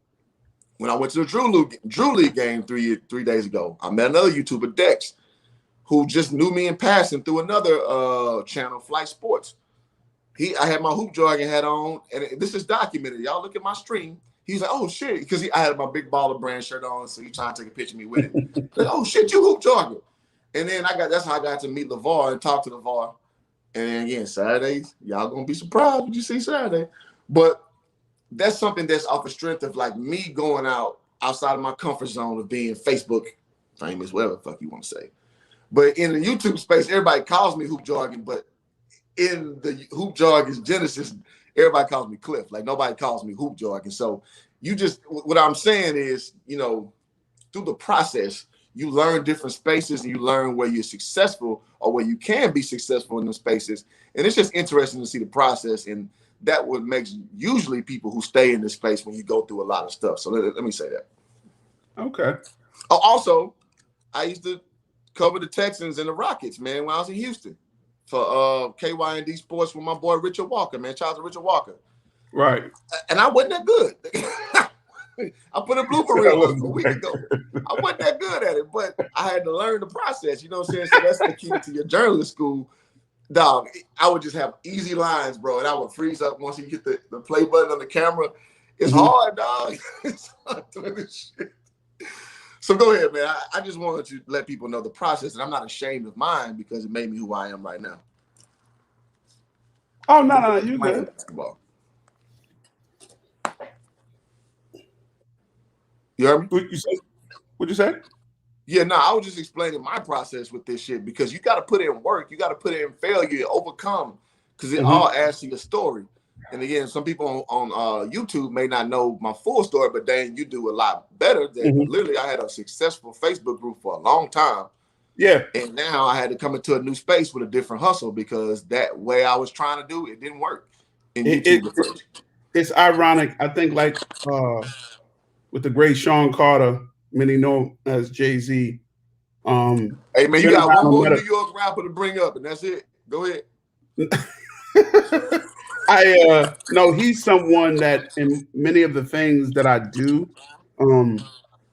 [SPEAKER 3] When I went to the Drew League game 3 days ago, I met another YouTuber, Dex, who just knew me in passing through another channel, Flight Sports. I had my Hoop Jargon hat on, and this is documented. Y'all look at my stream. He's like, oh shit, because I had my Big Baller Brand shirt on, so he trying to take a picture of me with it. Like, oh shit, you Hoop Jargon. And then that's how I got to meet LeVar and talk to LeVar. And then again, Saturdays, y'all gonna be surprised when you see Saturday. But that's something that's off the strength of like me going outside of my comfort zone of being Facebook famous, whatever the fuck you want to say. But in the YouTube space, everybody calls me Hoop Jargon, but in the Hoop Jargon's genesis, everybody calls me Cliff. Like nobody calls me Hoop Jargon. So what I'm saying is, you know, through the process, you learn different spaces and you learn where you're successful or where you can be successful in those spaces. And it's just interesting to see the process. And that what makes usually people who stay in this space when you go through a lot of stuff. So let me say that.
[SPEAKER 4] Okay.
[SPEAKER 3] Oh, also, I used to cover the Texans and the Rockets, man, when I was in Houston for KYND Sports with my boy Richard Walker, man. Shout out to Richard Walker.
[SPEAKER 4] Right.
[SPEAKER 3] And I wasn't that good. I put a blooper reel up a week ago. I wasn't that good at it, but I had to learn the process. You know what I'm saying? So that's the key to your journalist school. Dog, I would just have easy lines, bro, and I would freeze up once you get the play button on the camera. It's hard, dog. It's hard doing this shit. So go ahead, man. I just wanted to let people know the process, and I'm not ashamed of mine because it made me who I am right now.
[SPEAKER 4] Oh, no, you good.
[SPEAKER 3] Basketball. You heard me?
[SPEAKER 4] What'd you say?
[SPEAKER 3] Yeah, no, I was just explaining my process with this shit because you got to put in work. You got to put in failure, overcome, because it all adds to your story. And again, some people on YouTube may not know my full story, but Dain, you do a lot better. Literally, I had a successful Facebook group for a long time.
[SPEAKER 4] Yeah.
[SPEAKER 3] And now I had to come into a new space with a different hustle because that way I was trying to do it didn't work in YouTube at first.
[SPEAKER 4] it's ironic. I think like with the great Sean Carter, many know as Jay-Z.
[SPEAKER 3] Hey man, you got one more New York rapper to bring up, and that's it. Go ahead.
[SPEAKER 4] No, he's someone that in many of the things that I do,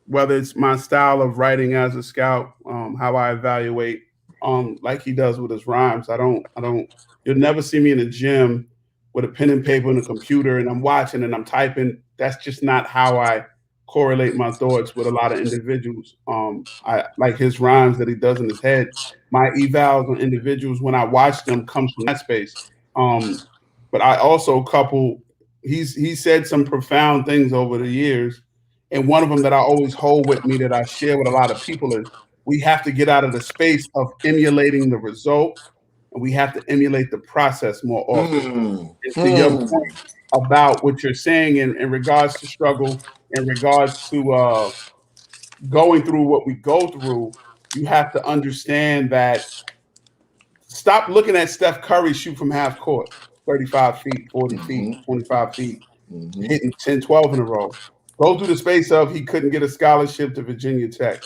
[SPEAKER 4] whether it's my style of writing as a scout, how I evaluate, like he does with his rhymes. You'll never see me in a gym with a pen and paper and a computer and I'm watching and I'm typing. That's just not how I correlate my thoughts with a lot of individuals. I like his rhymes that he does in his head. My evals on individuals when I watch them comes from that space. But I also couple. He said some profound things over the years, and one of them that I always hold with me that I share with a lot of people is we have to get out of the space of emulating the result, and we have to emulate the process more often. To your point about what you're saying in regards to struggle, in regards to going through what we go through, you have to understand that stop looking at Steph Curry shoot from half court, 35 feet, 40 feet, 25 feet, hitting 10, 12 in a row. Go through the space of he couldn't get a scholarship to Virginia Tech.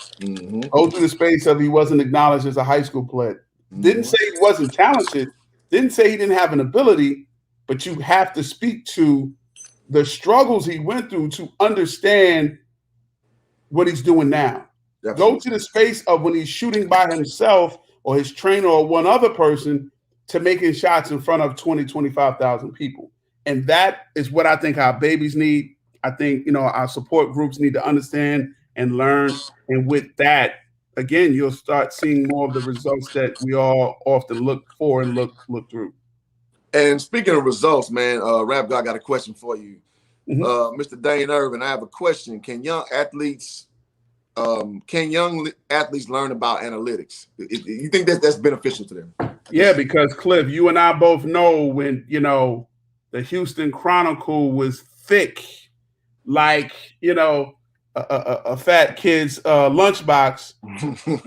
[SPEAKER 4] Go through the space of he wasn't acknowledged as a high school player. Didn't say he wasn't talented. Didn't say he didn't have an ability, but you have to speak to the struggles he went through to understand what he's doing now. Absolutely. Go to the space of when he's shooting by himself or his trainer or one other person to making shots in front of 20, 25,000 people. And that is what I think our babies need. I think, our support groups need to understand and learn. And with that, again, you'll start seeing more of the results that we all often look for and look through.
[SPEAKER 3] And speaking of results, man, Rap God got a question for you. Mr. Dain Ervin, I have a question. Can young athletes learn about analytics? You think that's beneficial to them?
[SPEAKER 4] Yeah, because Cliff, you and I both know when, the Houston Chronicle was thick, like, a fat kid's lunchbox.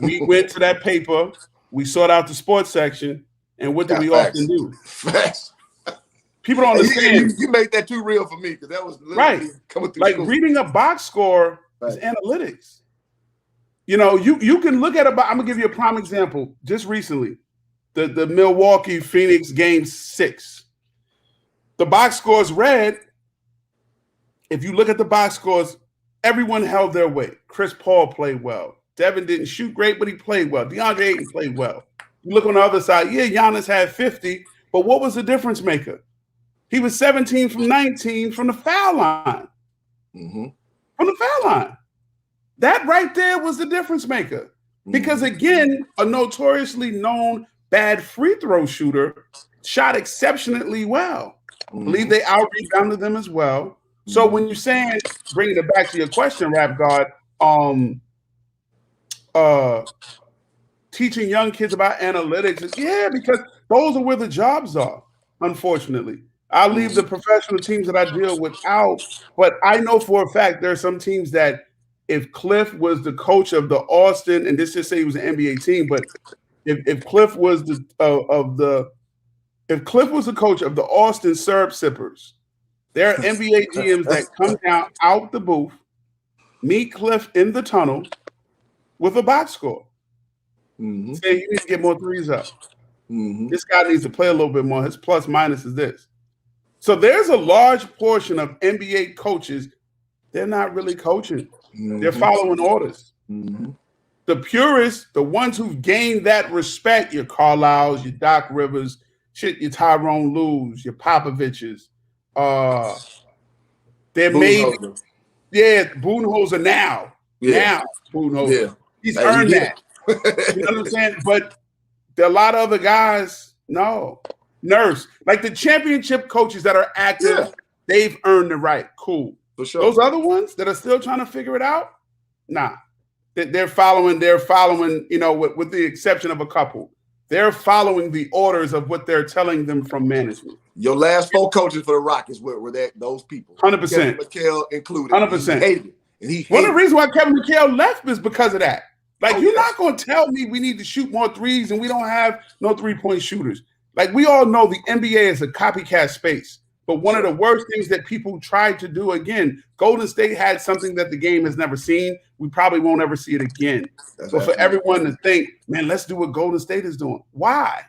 [SPEAKER 4] We went to that paper, we sought out the sports section, and what did we often do?
[SPEAKER 3] Facts.
[SPEAKER 4] People don't understand.
[SPEAKER 3] You made that too real for me because that was
[SPEAKER 4] right.
[SPEAKER 3] Coming through
[SPEAKER 4] like
[SPEAKER 3] school.
[SPEAKER 4] Reading a box score is analytics. You can look at I'm gonna give you a prime example. Just recently, the Milwaukee Phoenix game 6. The box scores read. If you look at the box scores, everyone held their weight. Chris Paul played well. Devin didn't shoot great, but he played well. DeAndre Ayton played well. You look on the other side, Giannis had 50, but what was the difference maker? He was 17 from 19 from the foul line. From the foul line. That right there was the difference maker. Because again, a notoriously known bad free throw shooter shot exceptionally well. I believe they out-rebounded them as well. So when you're saying, bringing it back to your question, Rap God, teaching young kids about analytics, because those are where the jobs are, unfortunately. I leave the professional teams that I deal with out, but I know for a fact there are some teams that if Cliff was the coach of the Austin, and this just say he was an NBA team, but if Cliff was the coach of the Austin Syrup Sippers, there are NBA GMs that come down out the booth, meet Cliff in the tunnel with a box score. Saying you need to get more threes up. This guy needs to play a little bit more. His plus minus is this. So there's a large portion of NBA coaches, they're not really coaching. They're following orders. The purists, the ones who've gained that respect, your Carlisles, your Doc Rivers, your Tyrone Lues, your Popoviches, they're maybe, Budenholzer now. Now, Budenholzer.
[SPEAKER 3] Yeah.
[SPEAKER 4] He's earned that. You know what I'm saying? But there are a lot of other guys, no. Nurse. Like the championship coaches that are active, they've earned the right. Cool.
[SPEAKER 3] For sure.
[SPEAKER 4] Those other ones that are still trying to figure it out, nah. They're following, with the exception of a couple. They're following the orders of what they're telling them from management.
[SPEAKER 3] Your last 4 coaches for the Rockets were those people.
[SPEAKER 4] 100%.
[SPEAKER 3] Kevin McHale included.
[SPEAKER 4] 100%.
[SPEAKER 3] He hated it.
[SPEAKER 4] One of the reasons why Kevin McHale left is because of that. You're not going to tell me we need to shoot more threes and we don't have no 3-point shooters. Like, we all know the NBA is a copycat space. But one of the worst things that people tried to do again, Golden State had something that the game has never seen. We probably won't ever see it again. But for everyone to think, man, let's do what Golden State is doing. Why?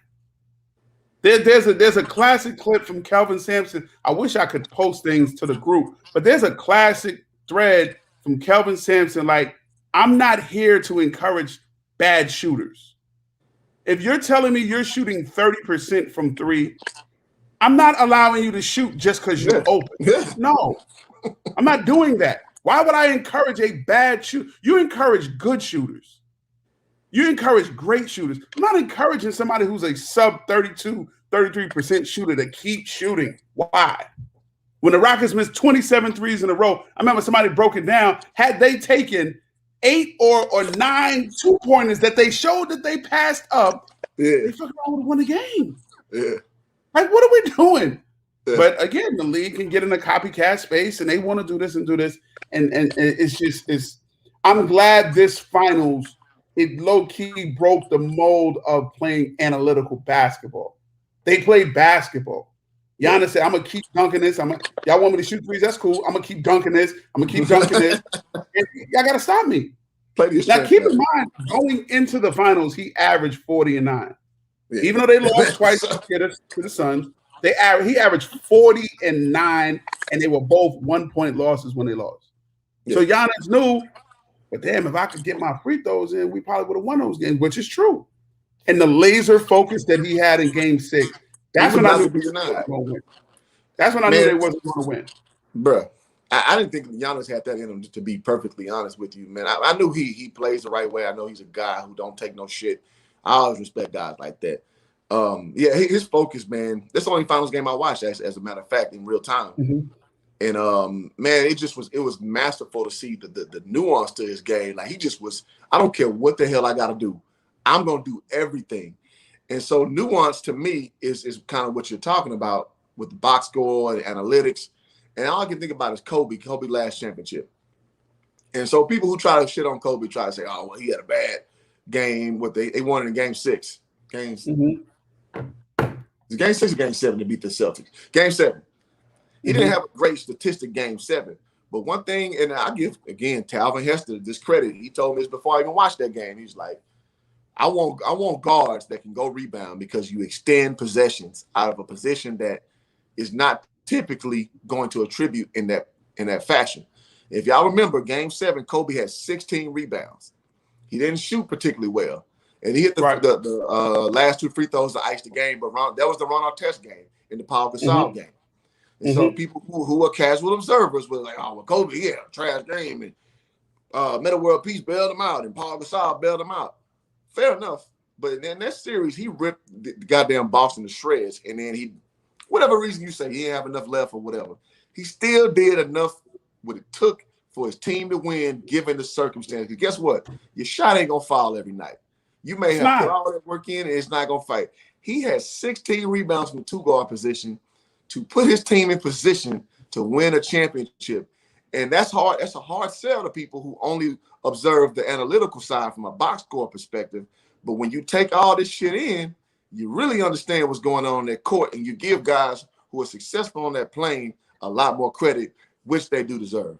[SPEAKER 4] There's a classic clip from Kelvin Sampson. I wish I could post things to the group, but there's a classic thread from Kelvin Sampson. Like, I'm not here to encourage bad shooters. If you're telling me you're shooting 30% from three, I'm not allowing you to shoot just because you're open. No, I'm not doing that. Why would I encourage a bad shooter? You encourage good shooters. You encourage great shooters. I'm not encouraging somebody who's a sub 32, 33% shooter to keep shooting. Why? When the Rockets missed 27 threes in a row, I remember somebody broke it down. Had they taken 8 or 9 2-pointers that they showed that they passed up, they fucking would have won the game.
[SPEAKER 3] Yeah.
[SPEAKER 4] Like, what are we doing? Yeah. But again, the league can get in a copycat space and they want to do this and do this. And it's I'm glad this finals, it low-key broke the mold of playing analytical basketball. They played basketball. Giannis said, I'm gonna keep dunking this. Y'all want me to shoot threes? That's cool. I'm gonna keep dunking this. I'm gonna keep dunking this. Y'all gotta stop me. Now keep in mind, going into the finals, he averaged 40 and 9. Yeah. Even though they lost twice to the Suns, he averaged 40 and 9, and they were both 1-point losses when they lost. Yeah. So Giannis knew, but damn, if I could get my free throws in, we probably would have won those games, which is true. And the laser focus that he had in Game 6, that's when I knew they wasn't going to win. That's when I knew they wasn't going to win.
[SPEAKER 3] Bruh, I didn't think Giannis had that in him, to be perfectly honest with you, man. I knew he plays the right way. I know he's a guy who don't take no shit. I always respect guys like that. Yeah, his focus, man. That's the only finals game I watched, as a matter of fact, in real time. Mm-hmm. And man, it was masterful to see the nuance to his game. Like, he just was, I don't care what the hell I got to do. I'm going to do everything. And so nuance to me is kind of what you're talking about with the box score and analytics. And all I can think about is Kobe last championship. And so people who try to shit on Kobe try to say, oh, well, he had a bad game. What they won in Game 6. Game 6 or Game 7 to beat the Celtics. Game 7. He didn't have a great statistic Game 7. But one thing, and I give, again, Talvin Hester this credit. He told me this before I even watched that game. He's like, I want guards that can go rebound, because you extend possessions out of a position that is not typically going to attribute in that fashion. If y'all remember, Game 7, Kobe had 16 rebounds. He didn't shoot particularly well. And he hit the last 2 free throws to ice the game, but that was the Ron Artest game in the Paul Gasol game. And so people who are casual observers were like, oh, well, Kobe, yeah, trash game. And Metta World Peace bailed him out, and Paul Gasol bailed him out. Fair enough. But in that series, he ripped the goddamn Boston to shreds. And then whatever reason you say, he didn't have enough left or whatever, he still did enough what it took for his team to win, given the circumstances. Because guess what? Your shot ain't going to fall every night. You may have put all that work in, and it's not going to fight. He had 16 rebounds from the 2-guard position to put his team in position to win a championship. And that's hard. That's a hard sell to people who only observe the analytical side from a box score perspective. But when you take all this shit in, you really understand what's going on in that court, and you give guys who are successful on that plane a lot more credit, which they do deserve.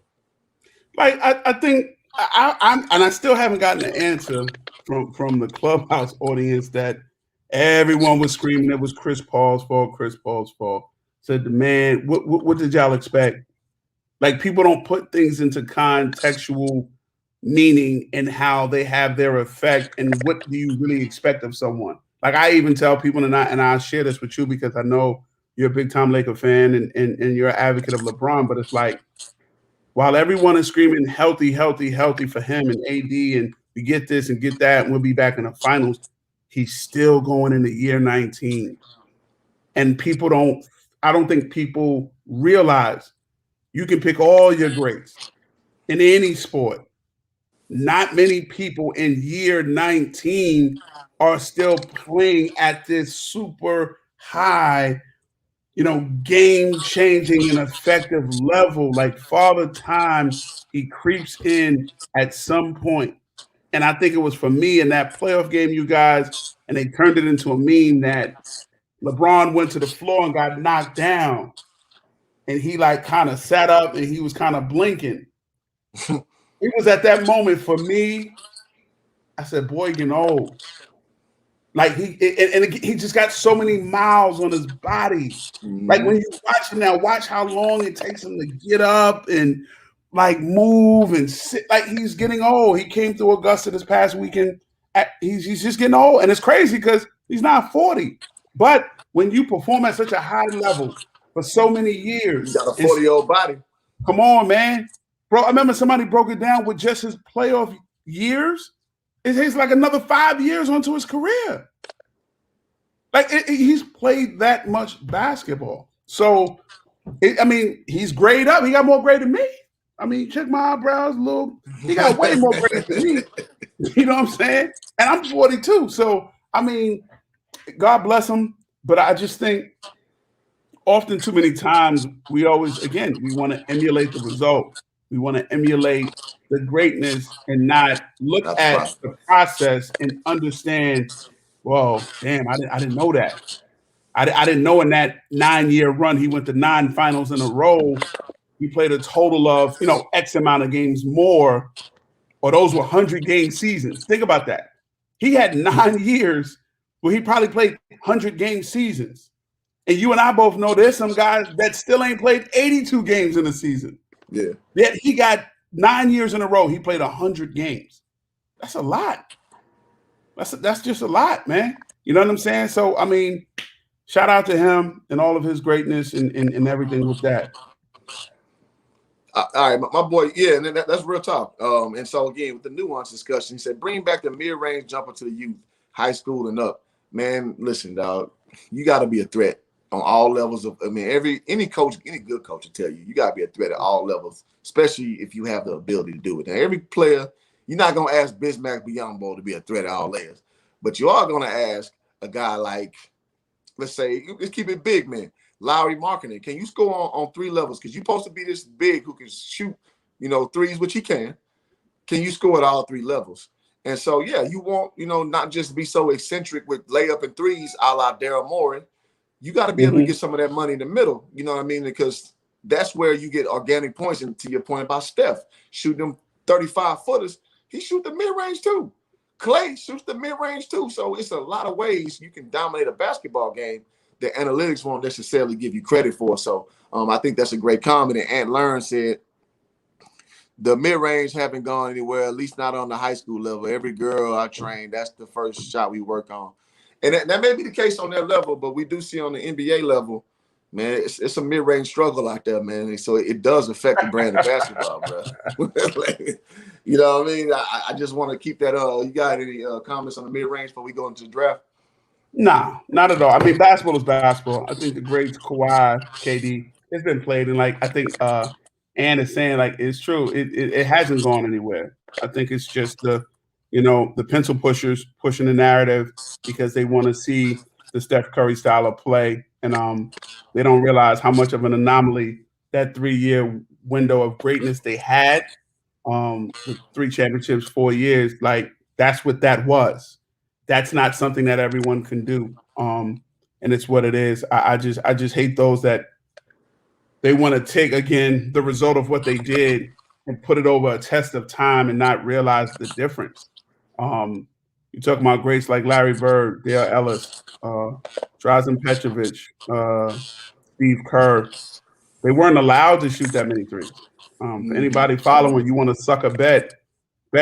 [SPEAKER 4] Like, I think I still haven't gotten an answer from the Clubhouse audience that everyone was screaming it was Chris Paul's fault. Chris Paul's fault. Said the man, what did y'all expect? Like, people don't put things into contextual meaning and how they have their effect, and what do you really expect of someone? Like, I even tell people, and I share this with you because I know you're a big time Laker fan and you're an advocate of LeBron, but it's like, while everyone is screaming healthy for him and AD, and we get this and get that, and we'll be back in the finals, he's still going into year 19. And I don't think people realize you can pick all your greats in any sport. Not many people in year 19 are still playing at this super high, game-changing and effective level. Like, Father Time, he creeps in at some point. And I think it was for me in that playoff game, you guys, and they turned it into a meme that LeBron went to the floor and got knocked down. and he like kind of sat up and he was kind of blinking. It was at that moment for me. I said, "Boy, you know, like he just got so many miles on his body. Like when you watch him now, watch how long it takes him to get up and like move and sit. Like he's getting old. He came through Augusta this past weekend. He's just getting old, and it's crazy because he's not 40. But when you perform at such a high level for so many years,
[SPEAKER 3] you got a 40-year-old body.
[SPEAKER 4] Come on, man, bro. I remember somebody broke it down with just his playoff years. It takes like another 5 years onto his career. Like he's played that much basketball. So, I mean, he's grayed up. He got more gray than me. I mean, check my eyebrows, little. He got way more gray than me. You know what I'm saying? And I'm 42. So, I mean, God bless him. But I just think often too many times we always, again, we want to emulate the result. We want to emulate the greatness and not look at the process and understand, well, damn, I didn't know that. I didn't know in that 9-year run, he went to 9 finals in a row. He played a total of, X amount of games more, or those were 100-game seasons. Think about that. He had 9 years where he probably played 100-game seasons. And you and I both know there's some guys that still ain't played 82 games in a season.
[SPEAKER 3] Yeah.
[SPEAKER 4] Yet he got 9 years in a row. He played 100 games. That's a lot. That's just a lot, man. You know what I'm saying? So, I mean, shout out to him and all of his greatness and everything with that.
[SPEAKER 3] All right, my boy, yeah, and that's real talk. And so, again, with the nuance discussion, he said, bring back the mid-range jumper to the youth, high school and up. Man, listen, dog, you got to be a threat on all levels of, any coach, any good coach will tell you, you got to be a threat at all levels, especially if you have the ability to do it. Now, every player, you're not going to ask Bismack Biyombo to be a threat at all layers, but you are going to ask a guy like, let's say, let's keep it big, man, Lowry Markkinen. Can you score on 3 levels? Because you're supposed to be this big who can shoot, threes, which he can. Can you score at all 3 levels? And so, yeah, you want, not just be so eccentric with layup and threes a la Daryl Morey. You got to be able to get some of that money in the middle, you know what I mean? Because that's where you get organic points. And to your point about Steph, shooting them 35-footers, he shoots the mid-range too. Clay shoots the mid-range too. So it's a lot of ways you can dominate a basketball game that analytics won't necessarily give you credit for. So I think that's a great comment. And Ant Learn said, the mid-range haven't gone anywhere, at least not on the high school level. Every girl I train, that's the first shot we work on. And that may be the case on that level, but we do see on the NBA level, man, it's a mid-range struggle out there, man. And so it does affect the brand of basketball, bro. You know what I mean? I just want to keep that. You got any comments on the mid-range before we go into the draft?
[SPEAKER 4] Nah, not at all. I mean, basketball is basketball. I think the greats, Kawhi, KD, it's been played. And, I think Ann is saying, it's true. It hasn't gone anywhere. I think it's just the pencil pushers pushing the narrative because they want to see the Steph Curry style of play. And they don't realize how much of an anomaly that 3-year window of greatness they had, with 3 championships, 4 years, that's what that was. That's not something that everyone can do. And it's what it is. I just hate those that they want to take, again, the result of what they did and put it over a test of time and not realize the difference. You talk about greats like Larry Bird, Dale Ellis, Drazen Petrovic, Steve Kerr. They weren't allowed to shoot that many threes. For anybody following, you want to suck a bet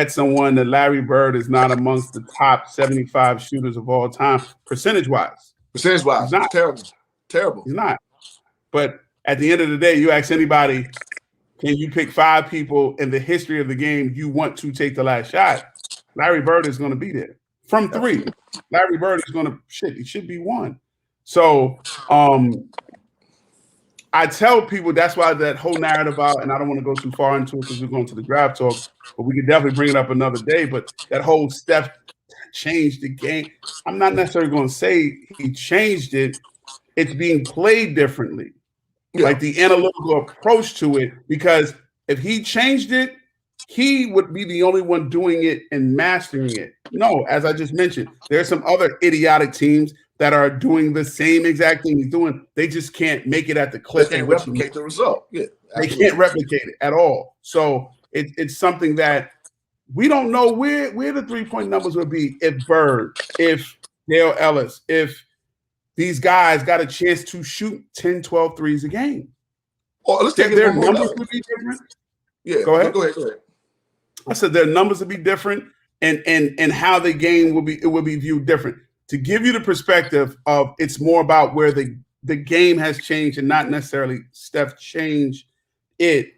[SPEAKER 4] someone that Larry Bird is not amongst the top 75 shooters of all time, percentage-wise.
[SPEAKER 3] Percentage-wise, it's terrible. Terrible.
[SPEAKER 4] He's not. But at the end of the day, you ask anybody, can you pick 5 people in the history of the game you want to take the last shot? Larry Bird is going to be there. From 3, Larry Bird is going to, he should be 1. So I tell people that's why that whole narrative out, and I don't want to go too far into it because we're going to the draft talk, but we could definitely bring it up another day. But that whole Steph changed the game. I'm not necessarily going to say he changed it. It's being played differently. Yeah. Like the analytical approach to it, because if he changed it, he would be the only one doing it and mastering it. No, as I just mentioned, there's some other idiotic teams that are doing the same exact thing he's doing. They just can't make it at the
[SPEAKER 3] They
[SPEAKER 4] clip.
[SPEAKER 3] can't replicate the result. Yeah,
[SPEAKER 4] they
[SPEAKER 3] absolutely.
[SPEAKER 4] can't replicate it at all. So it's something that we don't know where the 3-point numbers would be if Bird, if Dale Ellis, if these guys got a chance to shoot 10, 12 threes a game.
[SPEAKER 3] Or let's take
[SPEAKER 4] their numbers would be different.
[SPEAKER 3] Yeah,
[SPEAKER 4] go ahead.
[SPEAKER 3] Go ahead.
[SPEAKER 4] I said their numbers would be different, and how the game would be viewed different. To give you the perspective of it's more about where the game has changed and not necessarily Steph changed it.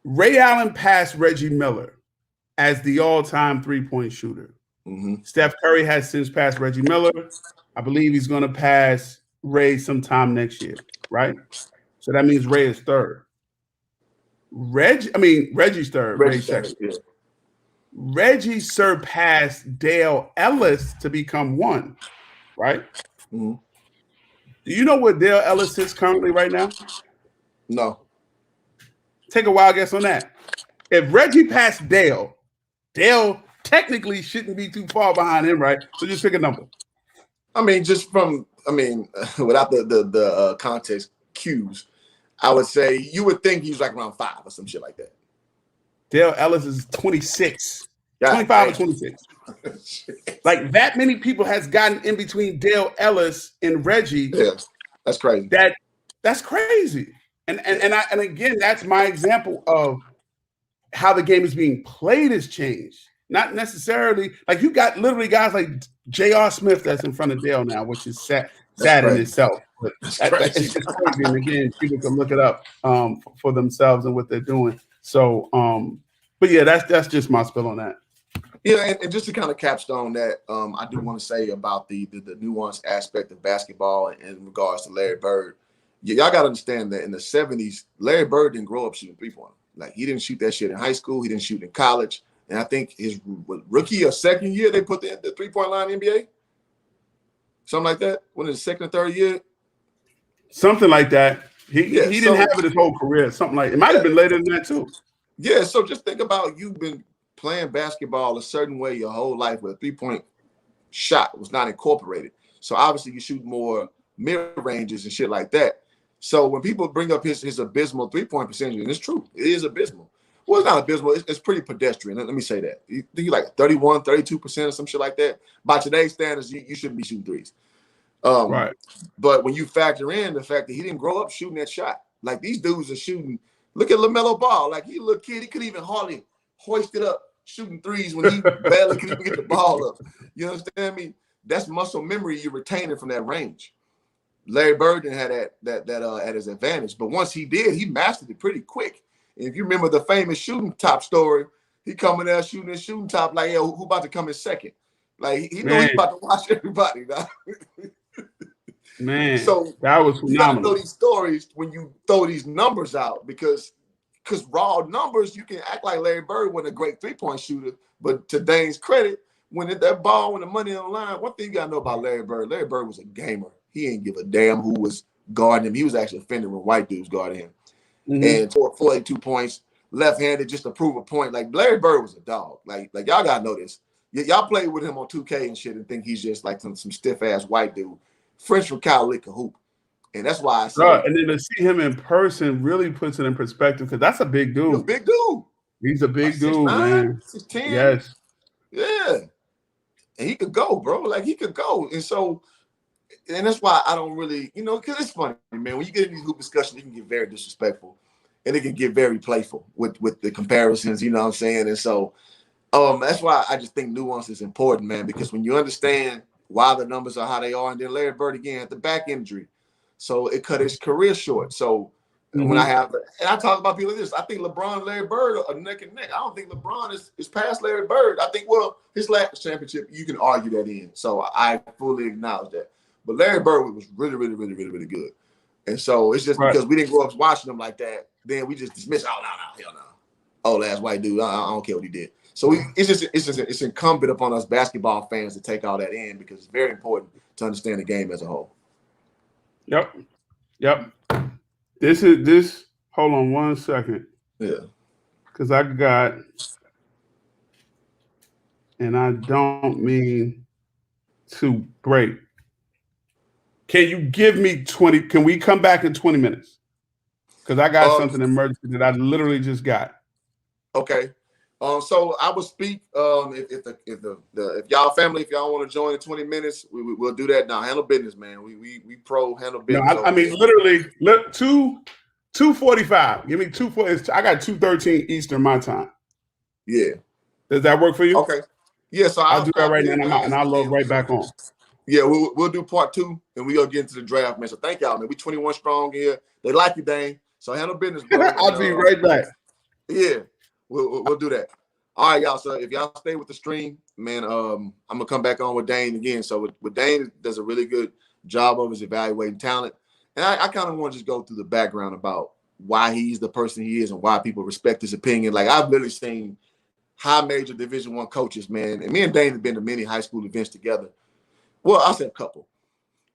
[SPEAKER 4] Ray Allen passed Reggie Miller as the all-time 3-point shooter.
[SPEAKER 3] Mm-hmm.
[SPEAKER 4] Steph Curry has since passed Reggie Miller. I believe he's going to pass Ray sometime next year, right? So that means Ray is third. Reggie's third. Ray's second.
[SPEAKER 3] Yeah.
[SPEAKER 4] Reggie surpassed Dale Ellis to become one, right?
[SPEAKER 3] Mm-hmm.
[SPEAKER 4] Do you know what Dale Ellis is currently right now?
[SPEAKER 3] No.
[SPEAKER 4] Take a wild guess on that. If Reggie passed Dale technically shouldn't be too far behind him, right? So just pick a number.
[SPEAKER 3] Without the context cues, I would say you would think he's like around 5 or some shit like that.
[SPEAKER 4] Dale Ellis is 26.
[SPEAKER 3] God,
[SPEAKER 4] 25 or 26. Like that many people has gotten in between Dale Ellis and Reggie.
[SPEAKER 3] Yeah, that's crazy.
[SPEAKER 4] That's crazy. And again, that's my example of how the game is being played has changed. Not necessarily like you got literally guys like J.R. Smith that's in front of Dale now, which is sad in itself. But it's just crazy. And again, people can look it up for themselves and what they're doing. So, but yeah, that's just my spill on that.
[SPEAKER 3] Yeah, and just to kind of capstone that, I do want to say about the nuanced aspect of basketball in regards to Larry Bird. Y'all got to understand that in the 70s, Larry Bird didn't grow up shooting three-pointer. Like, he didn't shoot that shit in high school. He didn't shoot in college. And I think his rookie or second year, they put the three-point line in the NBA. Something like that. When his second or third year.
[SPEAKER 4] Something like that. He didn't have it his whole career. Something like it might have been later than that too.
[SPEAKER 3] Yeah, so just think about you've been playing basketball a certain way your whole life where a three-point shot was not incorporated. So obviously you shoot more mid-ranges and shit like that. So when people bring up his abysmal three-point percentage, and it's true, it is abysmal. Well, it's not abysmal. It's pretty pedestrian. Let me say that. You think like 31, 32% or some shit like that. By today's standards, you shouldn't be shooting threes.
[SPEAKER 4] Right.
[SPEAKER 3] But when you factor in the fact that he didn't grow up shooting that shot, like these dudes are shooting. Look at LaMelo Ball. Like he a little kid, he couldn't even hardly hoist it up shooting threes when he barely could even get the ball up. You understand me? That's muscle memory you're retaining from that range. Larry Bird didn't have that at his advantage, but once he did, he mastered it pretty quick. And if you remember the famous shooting top story, he coming there shooting his shooting top like, yo, who about to come in second? Like he know he's about to watch everybody.
[SPEAKER 4] Man,
[SPEAKER 3] so
[SPEAKER 4] that was phenomenal.
[SPEAKER 3] You gotta know these stories when you throw these numbers out because raw numbers, you can act like Larry Bird wasn't a great three-point shooter, but to Dain's credit, when that ball, when the money on the line, one thing you gotta know about Larry Bird was a gamer. He didn't give a damn who was guarding him. He was actually offended when white dudes guarded him. Mm-hmm. And scored 42 points, left-handed, just to prove a point. Like Larry Bird was a dog. Like y'all gotta know this. Y'all play with him on 2K and shit and think he's just like some stiff-ass white dude. French from Cal lick a hoop. And that's why I say.
[SPEAKER 4] And then to see him in person really puts it in perspective because that's a big dude.
[SPEAKER 3] He's a big dude.
[SPEAKER 4] He's a big dude,
[SPEAKER 3] 6'9",
[SPEAKER 4] man.
[SPEAKER 3] 6'10".
[SPEAKER 4] Yes.
[SPEAKER 3] Yeah. And he could go, bro. Like he could go. And that's why I don't really, because it's funny, man. When you get in these hoop discussions, it can get very disrespectful and it can get very playful with the comparisons, you know what I'm saying? And so that's why I just think nuance is important, man, because when you understand why the numbers are how they are, and then Larry Bird again had the back injury. So it cut his career short. So when I talk about people like this, I think LeBron and Larry Bird are neck and neck. I don't think LeBron is past Larry Bird. I think, his last championship, you can argue that in. So I fully acknowledge that. But Larry Bird was really, really, really, really, really good. And so it's just because we didn't grow up watching him like that, then we just dismiss, hell no. Oh, last white dude, I don't care what he did. So it's incumbent upon us basketball fans to take all that in because it's very important to understand the game as a whole.
[SPEAKER 4] Yep. Hold on 1 second.
[SPEAKER 3] Yeah.
[SPEAKER 4] Because I got, and I don't mean to break. Can you give me 20? Can we come back in 20 minutes? Because I got something emergency that I literally just got.
[SPEAKER 3] Okay. So I would speak. If y'all family, if y'all want to join in 20 minutes, we'll do that now. Handle business, man. We pro handle business.
[SPEAKER 4] No, I mean literally 2:45. Give me 2:40. I got 2:13 Eastern my time.
[SPEAKER 3] Yeah.
[SPEAKER 4] Does that work for you?
[SPEAKER 3] Okay. Yeah. So
[SPEAKER 4] I'll do that right now, and I'll log right back on.
[SPEAKER 3] Yeah, we'll do part 2, and we'll get into the draft, man. So thank y'all, man. We 21 strong here. They like you, Dain. So handle business, bro.
[SPEAKER 4] I'll be right back.
[SPEAKER 3] Yeah, we'll do that. All right, y'all. So if y'all stay with the stream, man, I'm gonna come back on with Dain again. So with Dain does a really good job of his evaluating talent, and I kind of want to just go through the background about why he's the person he is and why people respect his opinion. Like I've literally seen high major Division I coaches, man, and me and Dain have been to many high school events together. Well, I said a couple,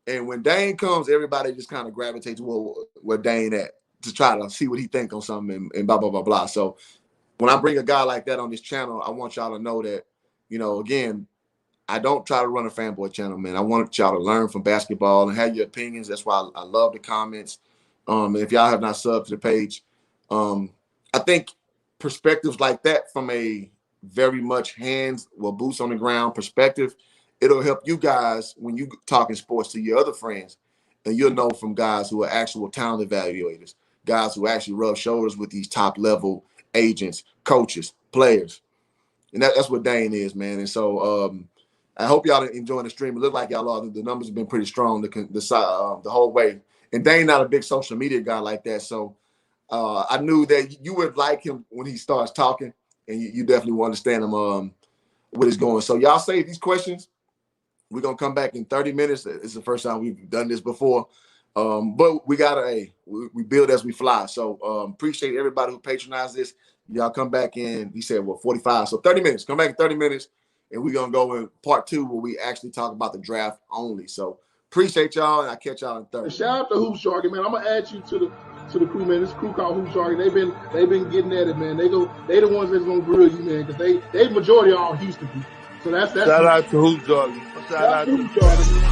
[SPEAKER 3] and when Dain comes, everybody just kind of gravitates where Dain at to try to see what he think on something and blah blah blah blah. So when I bring a guy like that on this channel, I want y'all to know that, again, I don't try to run a fanboy channel, man. I want y'all to learn from basketball and have your opinions. That's why I love the comments. If y'all have not subbed to the page, I think perspectives like that from a very much boots on the ground perspective, it'll help you guys when you talking sports to your other friends, and you'll know from guys who are actual talent evaluators, guys who actually rub shoulders with these top level agents, coaches, players. And that's what Dain is, man. And so I hope y'all are enjoying the stream. It looks like y'all are. The numbers have been pretty strong the whole way. And Dain not a big social media guy like that. So I knew that you would like him when he starts talking, and you definitely will understand him what he's going. So y'all save these questions. We're going to come back in 30 minutes. It's the first time we've done this before. But we we build as we fly. So appreciate everybody who patronized this. Y'all come back in, he said, 45. So 30 minutes. Come back in 30 minutes, and we're going to go in part 2 where we actually talk about the draft only. So appreciate y'all, and I'll catch y'all in 30.
[SPEAKER 1] Shout out to Hoops Jargon, man. I'm going to add you to the crew, man. This crew called Hoops Jargon. They've been getting at it, man. They the ones that's going to grill you, man, because they majority are all Houston people. So that's
[SPEAKER 2] shout out to Hoops Jargon.
[SPEAKER 1] Shout out to Hoops Jargon.